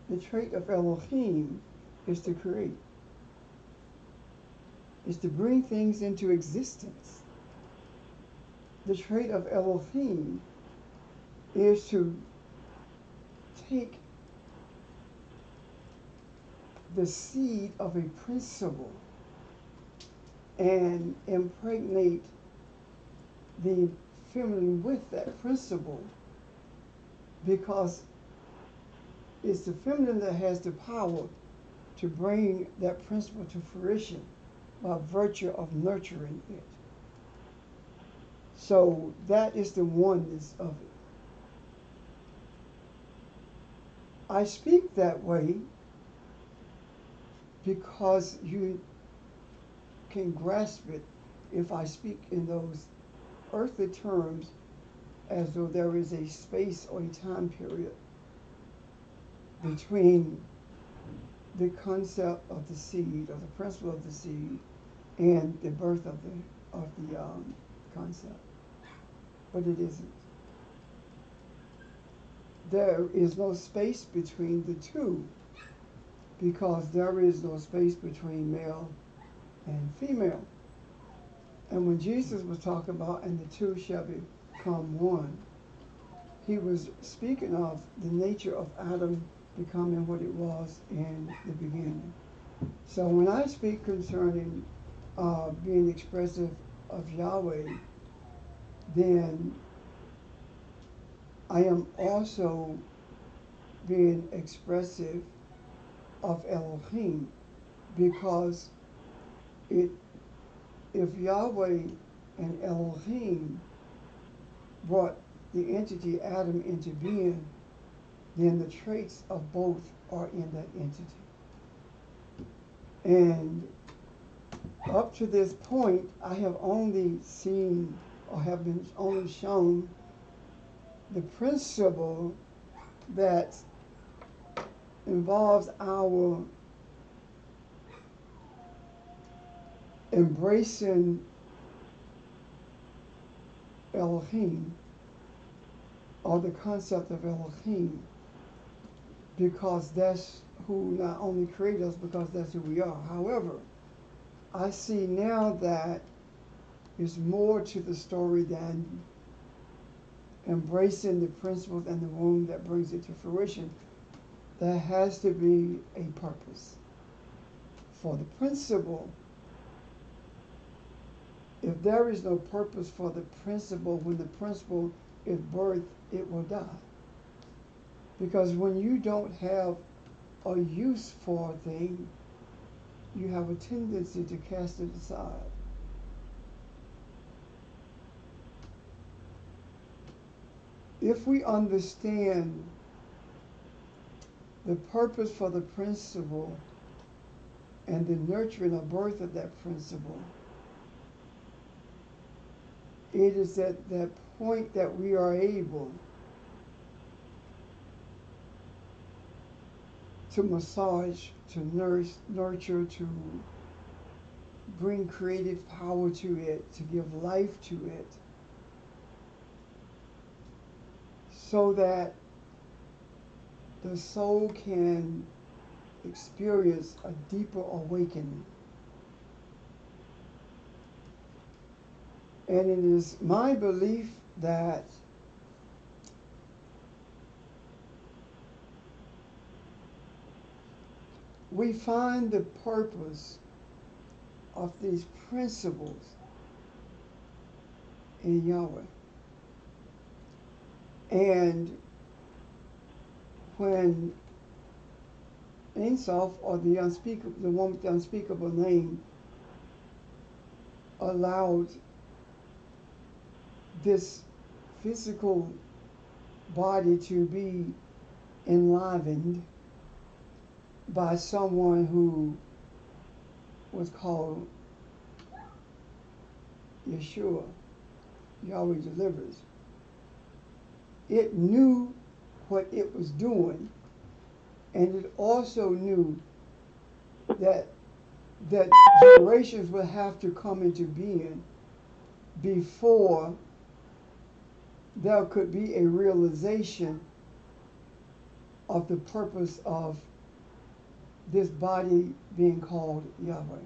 The trait of Elohim is to create, is to bring things into existence. The trait of Elohim is to take the seed of a principle and impregnate the feminine with that principle, because it's the feminine that has the power to bring that principle to fruition by virtue of nurturing it. So that is the oneness of it. I speak that way because you can grasp it if I speak in those earthly terms as though there is a space or a time period between the concept of the seed or the principle of the seed and the birth of the concept. But it isn't. There is no space between the two, because there is no space between male and female. And when Jesus was talking about, and the two shall become one, he was speaking of the nature of Adam becoming what it was in the beginning. So when I speak concerning being expressive of Yahweh, then I am also being expressive of Elohim, because if Yahweh and Elohim brought the entity Adam into being, then the traits of both are in that entity. And up to this point, I have only seen, or have been only shown, the principle that involves our embracing Elohim, or the concept of Elohim, because that's who not only created us, because that's who we are. However, I see now that there's more to the story than embracing the principles and the womb that brings it to fruition. There has to be a purpose for the principle. If there is no purpose for the principle, when the principle is birthed, it will die. Because when you don't have a use for a thing, you have a tendency to cast it aside. If we understand the purpose for the principle and the nurturing or birth of that principle, it is at that point that we are able to massage, to nurture, to bring creative power to it, to give life to it, so that the soul can experience a deeper awakening. And it is my belief that we find the purpose of these principles in Yahweh. And when Ein Sof, or the unspeakable, the one with the unspeakable name, allowed this physical body to be enlivened by someone who was called Yeshua, Yahweh delivers. It knew what it was doing, and it also knew that generations would have to come into being before there could be a realization of the purpose of this body being called Yahweh.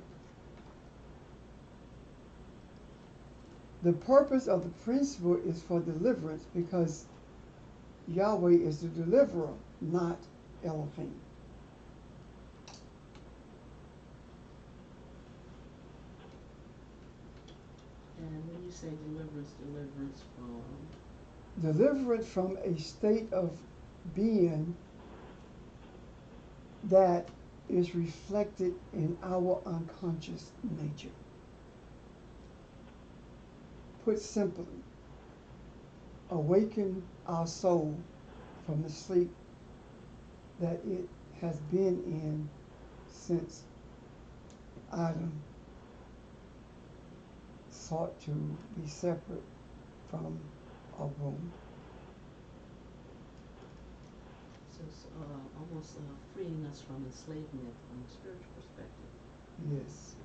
The purpose of the principle is for deliverance, because Yahweh is the deliverer, not Elohim. And when you say deliverance from? Deliverance from a state of being that is reflected in our unconscious nature. Put simply, awaken our soul from the sleep that it has been in since Adam sought to be separate from a womb. So it's almost freeing us from enslavement from a spiritual perspective. Yes.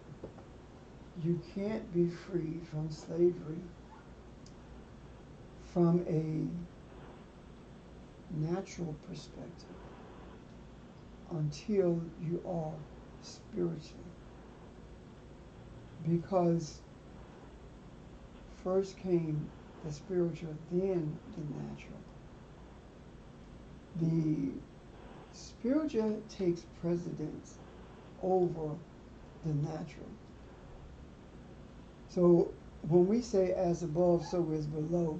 You can't be freed from slavery from a natural perspective until you are spiritual. Because first came the spiritual, then the natural. The spiritual takes precedence over the natural. So when we say as above, so is below,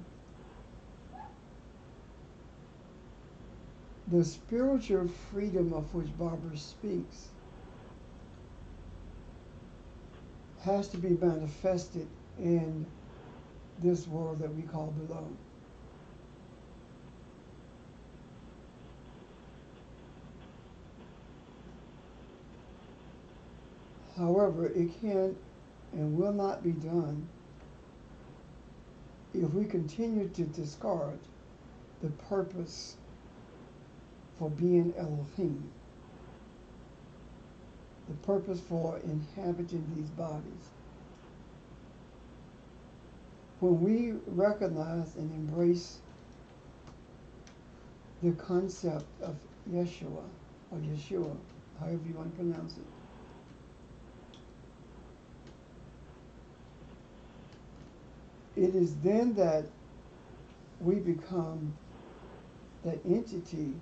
the spiritual freedom of which Barbara speaks has to be manifested in this world that we call below. However, it can and will not be done if we continue to discard the purpose for being Elohim, the purpose for inhabiting these bodies. When we recognize and embrace the concept of Yeshua, or Yeshua, however you want to pronounce it. It is then that we become that entity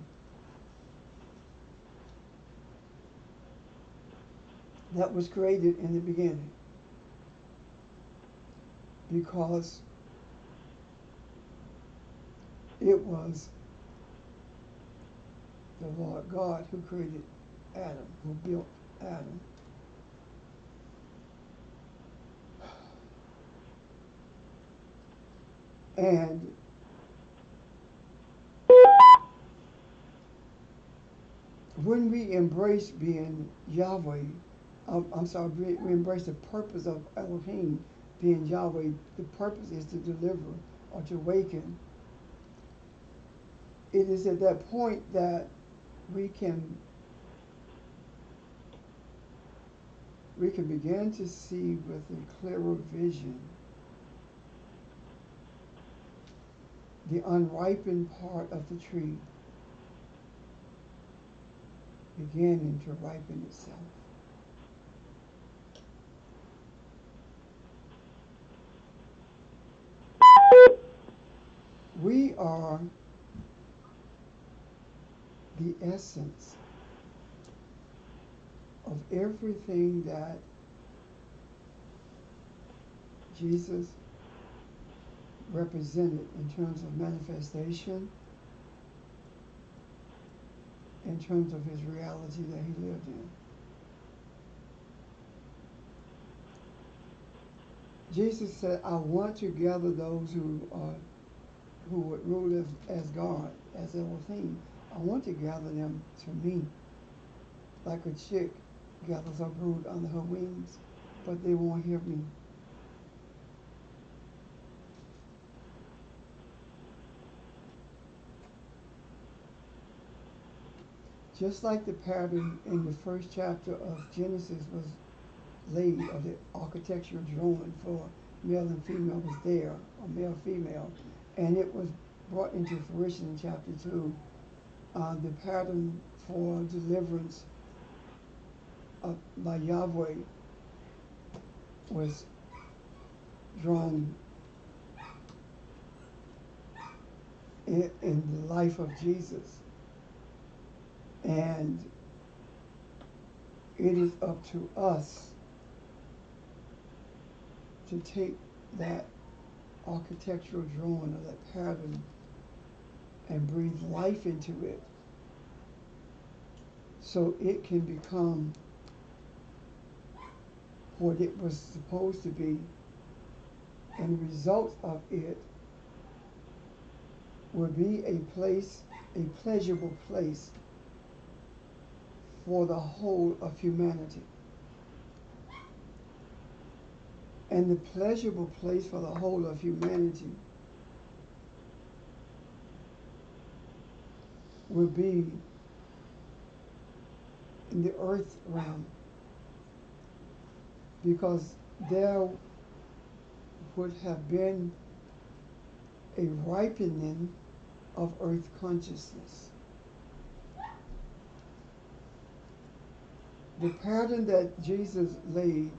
that was created in the beginning. Because it was the Lord God who created Adam, who built Adam. And when we embrace being Yahweh, we embrace the purpose of Elohim being Yahweh. The purpose is to deliver or to awaken. It is at that point that we can begin to see with a clearer vision the unripened part of the tree beginning to ripen itself. We are the essence of everything that Jesus represented in terms of manifestation, in terms of his reality that he lived in. Jesus said, I want to gather those who would rule as God, as Elohim. I want to gather them to me, like a chick gathers her brood under her wings, but they won't hear me. Just like the pattern in the first chapter of Genesis was laid, or the architectural drawing for male and female was there, or male, female, and it was brought into fruition in chapter 2. The pattern for deliverance by Yahweh was drawn in the life of Jesus. And it is up to us to take that architectural drawing or that pattern and breathe life into it so it can become what it was supposed to be, and the result of it will be a place, a pleasurable place for the whole of humanity. And the pleasurable place for the whole of humanity will be in the earth realm, because there would have been a ripening of earth consciousness. The pattern that Jesus laid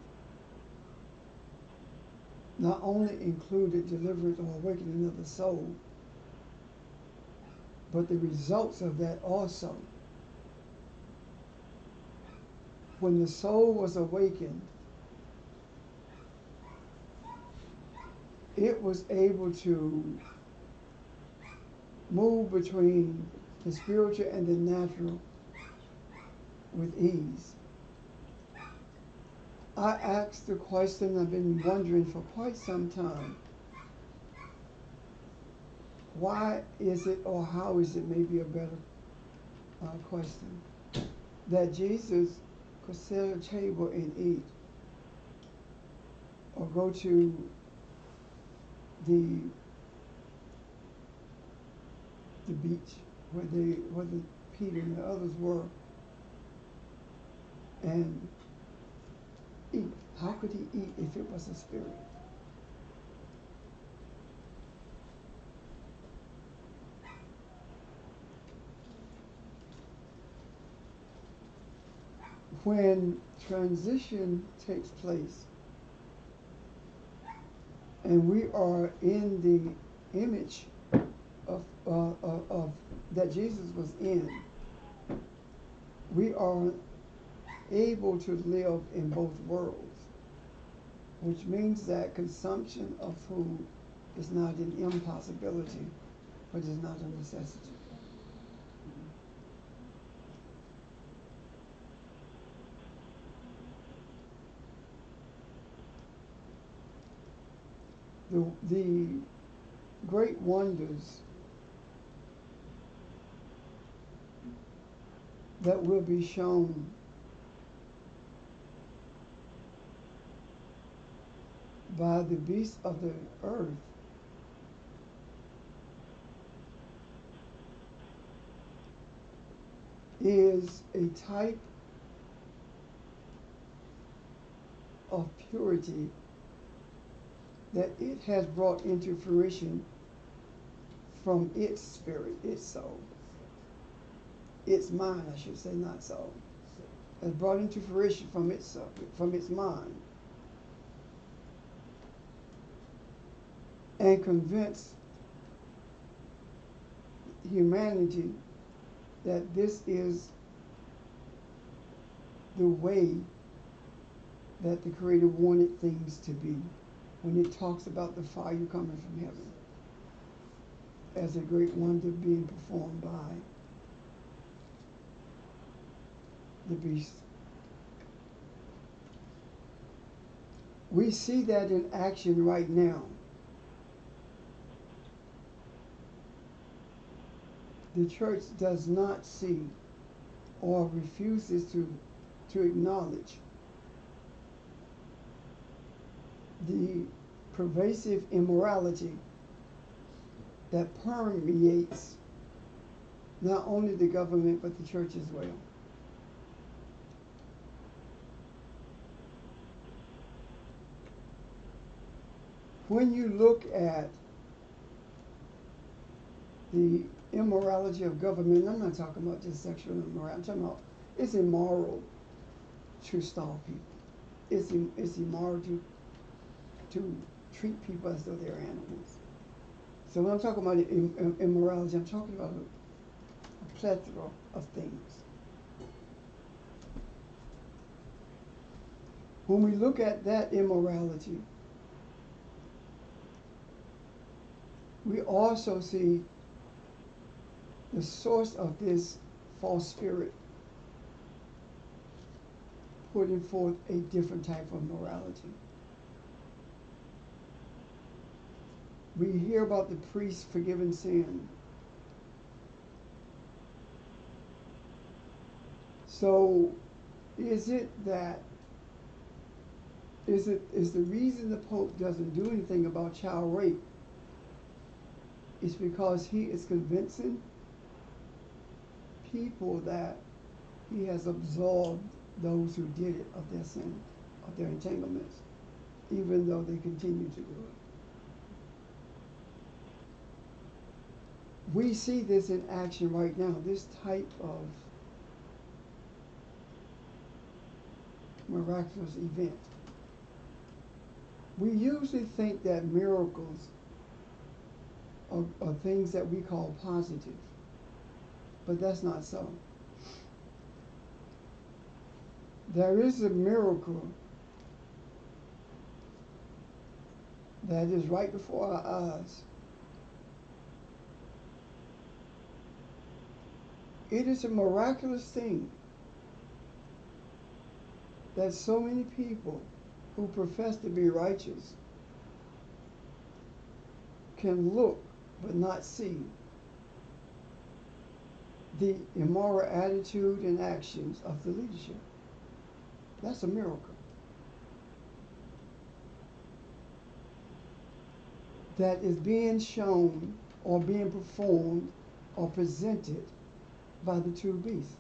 not only included deliverance or awakening of the soul, but the results of that also. When the soul was awakened, it was able to move between the spiritual and the natural with ease. I asked the question I've been wondering for quite some time. Why is it, or how is it, maybe a better question, that Jesus could sit at a table and eat, or go to the beach where Peter and the others were, and eat? How could he eat if it was a spirit? when transition takes place and we are in the image of that Jesus was in, we are able to live in both worlds, which means that consumption of food is not an impossibility, but is not a necessity. The great wonders that will be shown by the beasts of the earth is a type of purity that it has brought into fruition from its spirit, its soul, its mind, I should say, not soul, has brought into fruition from its soul, from its mind, and convinced humanity that this is the way that the Creator wanted things to be when it talks about the fire coming from heaven as a great wonder being performed by the beast. We see that in action right now. The church does not see or refuses to acknowledge the pervasive immorality that permeates not only the government but the church as well. When you look at the immorality of government, I'm not talking about just sexual immorality, I'm talking about it's immoral to starve people. It's immoral to treat people as though they're animals. So when I'm talking about immorality, I'm talking about a plethora of things. When we look at that immorality, we also see the source of this false spirit putting forth a different type of morality. We hear about the priest forgiving sin. So is the reason the Pope doesn't do anything about child rape is because he is convincing people that he has absolved those who did it of their sin, of their entanglements, even though they continue to do it. We see this in action right now, this type of miraculous event. We usually think that miracles are things that we call positive, but that's not so. There is a miracle that is right before our eyes. It is a miraculous thing that so many people who profess to be righteous can look but not see the immoral attitude and actions of the leadership. That's a miracle. That is being shown or being performed or presented by the two beasts.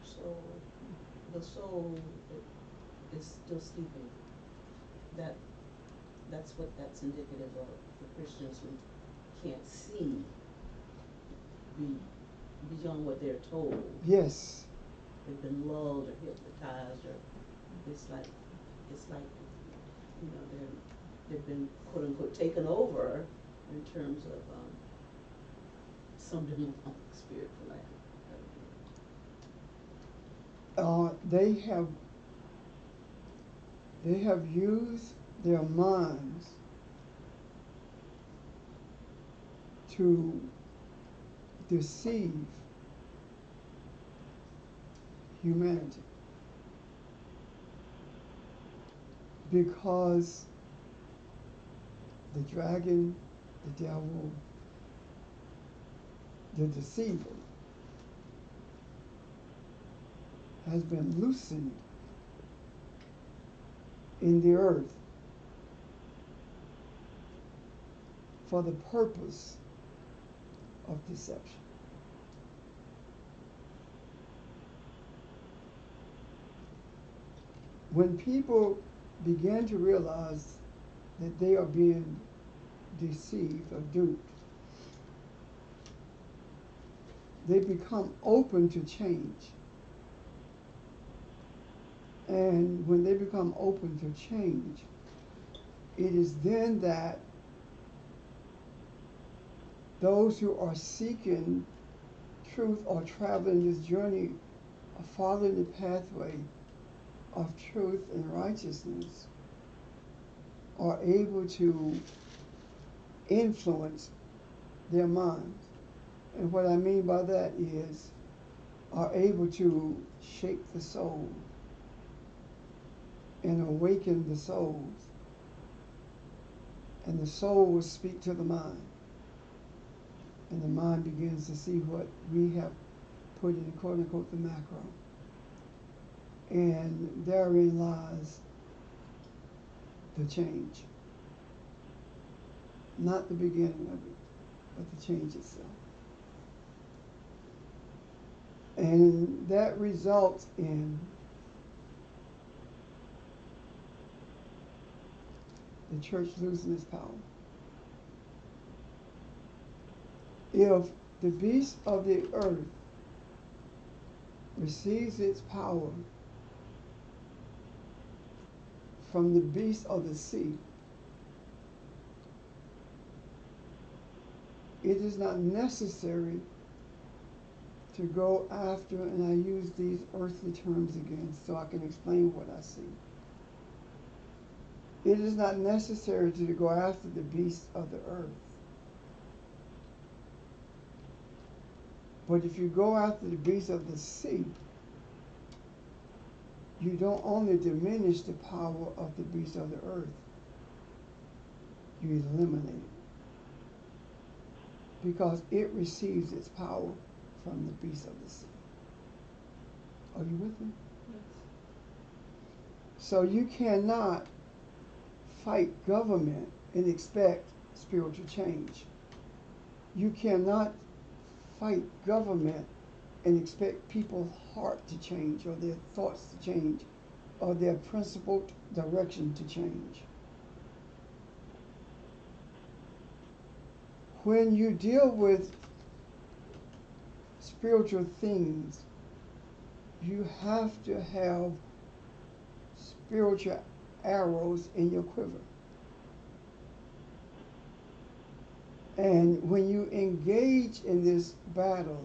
So the soul is still sleeping. That's what that's indicative of for Christians who can't see beyond what they're told. Yes. they've been lulled or hypnotized, or it's like, you know, they've been quote unquote taken over in terms of some demonic spirit, for lack of they have used their minds to deceive humanity, because the dragon, the devil, the deceiver has been loosened in the earth for the purpose of deception. When people begin to realize that they are being deceived or duped, they become open to change. And when they become open to change, it is then that those who are seeking truth or traveling this journey of following the pathway of truth and righteousness are able to influence their minds. And what I mean by that is are able to shape the soul and awaken the souls. And the soul will speak to the mind. And the mind begins to see what we have put in quote unquote the macro. And therein lies the change. Not the beginning of it, but the change itself. And that results in the church losing its power. If the beast of the earth receives its power from the beast of the sea, it is not necessary to go after, and I use these earthly terms again so I can explain what I see. It is not necessary to go after the beast of the earth. But if you go after the beast of the sea, you don't only diminish the power of the beast of the earth, you eliminate it. Because it receives its power from the beast of the sea. Are you with me? Yes. So you cannot fight government and expect spiritual change. You cannot fight government and expect people's heart to change or their thoughts to change or their principled direction to change. When you deal with spiritual things, you have to have spiritual arrows in your quiver. And when you engage in this battle,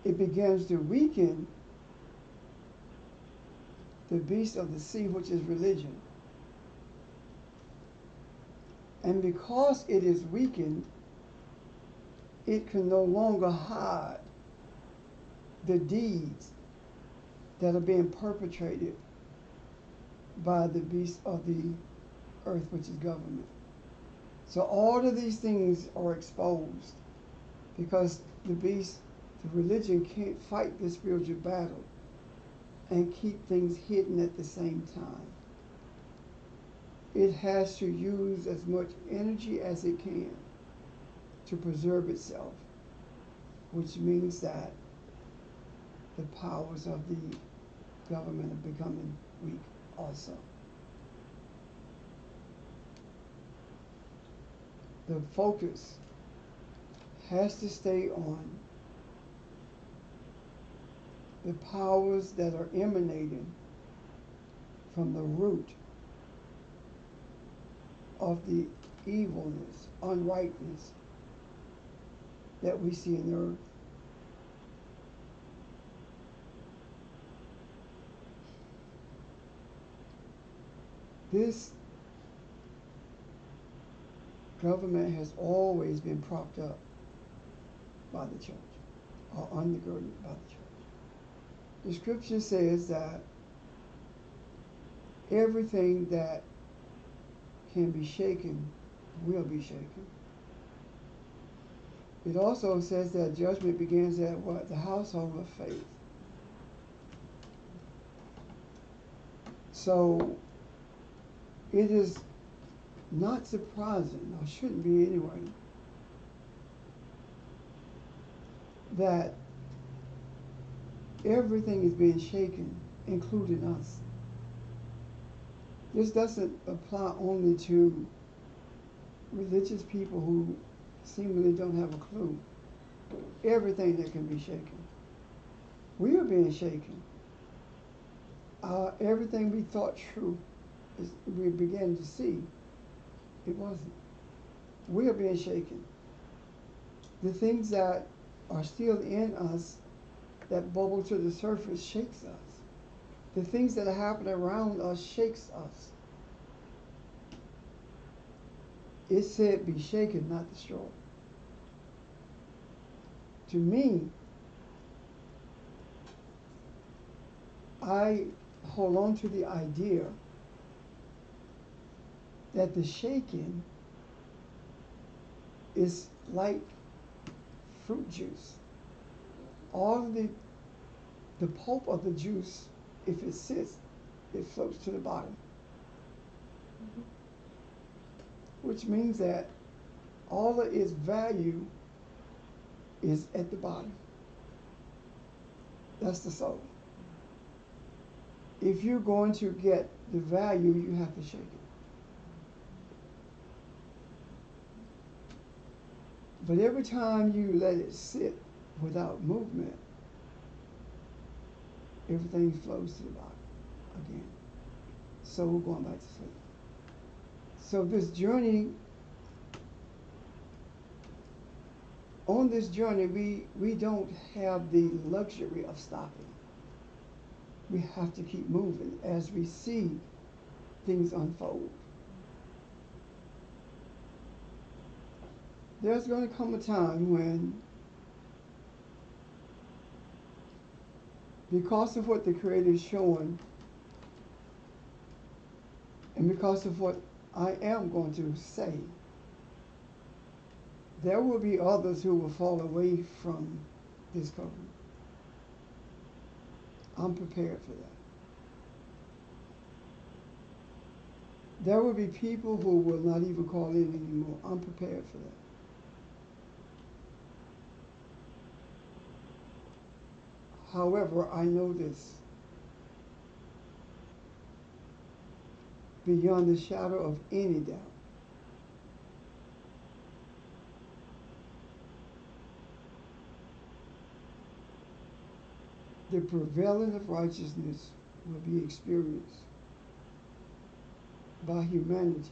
it begins to weaken the beast of the sea, which is religion. And because it is weakened, it can no longer hide the deeds that are being perpetrated by the beast of the earth, which is government. So all of these things are exposed because the beast, the religion, can't fight the spiritual battle and keep things hidden at the same time. It has to use as much energy as it can to preserve itself, which means that the powers of the government are becoming weak also. The focus has to stay on the powers that are emanating from the root of the evilness, unrightness that we see in the earth. This government has always been propped up by the church, or undergirded by the church. The scripture says that everything that can be shaken will be shaken. It also says that judgment begins at what? The household of faith. So it is not surprising, or shouldn't be anyway, that everything is being shaken, including us. This doesn't apply only to religious people who seemingly don't have a clue. Everything that can be shaken. We are being shaken. Everything we thought true, we began to see, it wasn't. We are being shaken. The things that are still in us that bubble to the surface shakes us. The things that are happening around us shakes us. It said be shaken, not destroyed. To me, I hold on to the idea that the shaking is like fruit juice. All of the pulp of the juice, if it sits, it floats to the bottom. Which means that all of its value is at the bottom. That's the soul. If you're going to get the value, you have to shake it. But every time you let it sit without movement, everything flows to the bottom again. So we're going back to sleep. So this journey, on this journey, we don't have the luxury of stopping. We have to keep moving as we see things unfold. There's going to come a time when, because of what the Creator is showing, and because of what I am going to say, there will be others who will fall away from this covenant. I'm prepared for that. There will be people who will not even call in anymore. I'm prepared for that. However, I know this. Beyond the shadow of any doubt. The prevailing of righteousness will be experienced by humanity.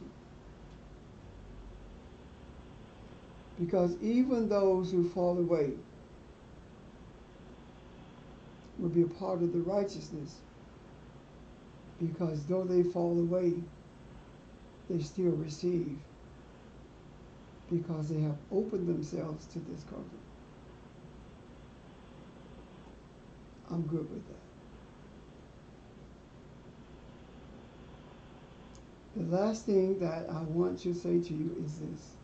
Because even those who fall away will be a part of the righteousness, because though they fall away, they still receive, because they have opened themselves to this covenant. I'm good with that. The last thing that I want to say to you is this.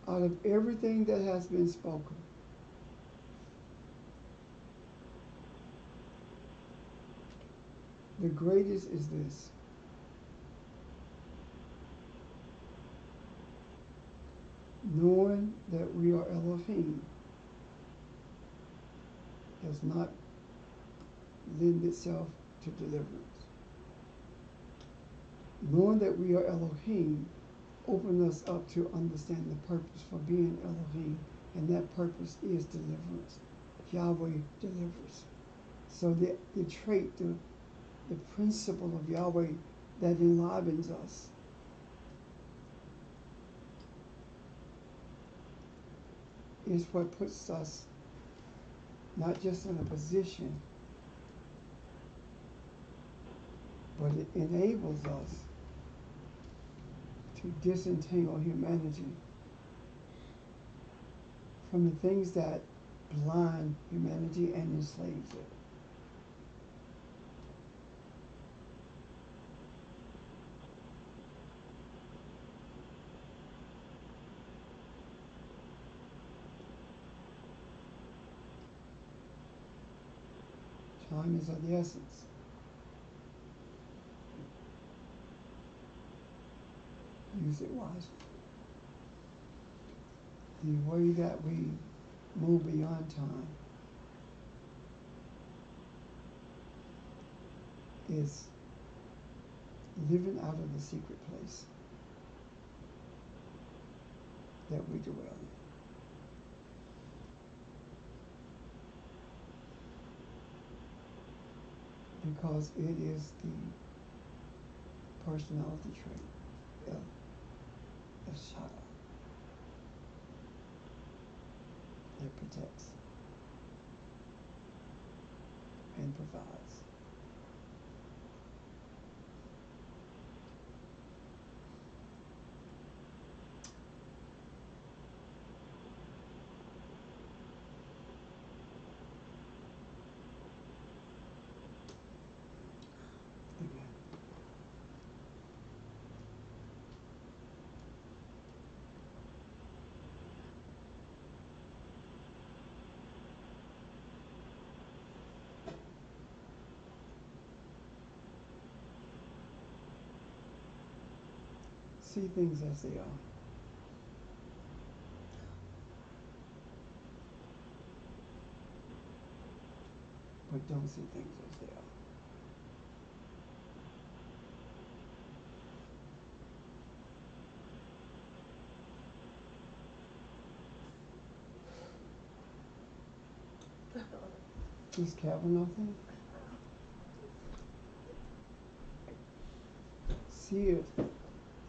Out of everything that has been spoken, the greatest is this. Knowing that we are Elohim does not lend itself to deliverance. Knowing that we are Elohim opens us up to understand the purpose for being Elohim, and that purpose is deliverance Yahweh delivers. So the trait, the principle of Yahweh that enlivens us is what puts us not just in a position, but it enables us to disentangle humanity from the things that blind humanity and enslaves it. Time is of the essence. Use it wisely. The way that we move beyond time is living out of the secret place that we dwell in. Because it is the personality trait of Shaddai that protects and provides. Amen. See things as they are. But don't see things as they are. This Kavanaugh thing? See it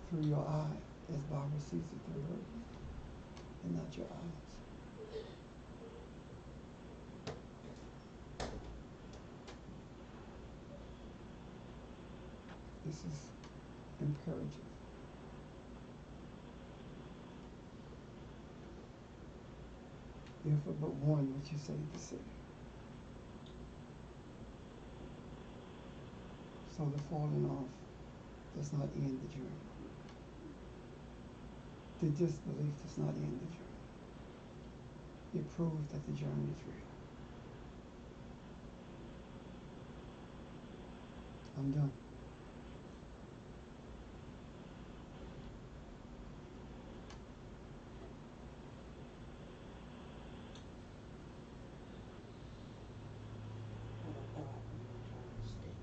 through your eye as Barbara sees it through her, and not your eyes. This is imperative. If but one which you say the city. So the falling off does not end the journey. The disbelief does not end the journey. It proves that the journey is real. I'm done. Have a thought I'm trying to stay.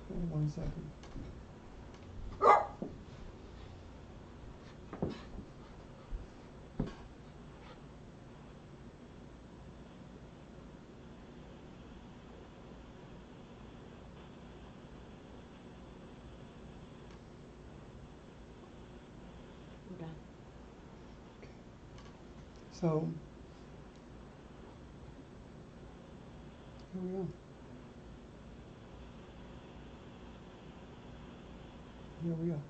Hold on 1 second. We're done. So, here we are. Here we are.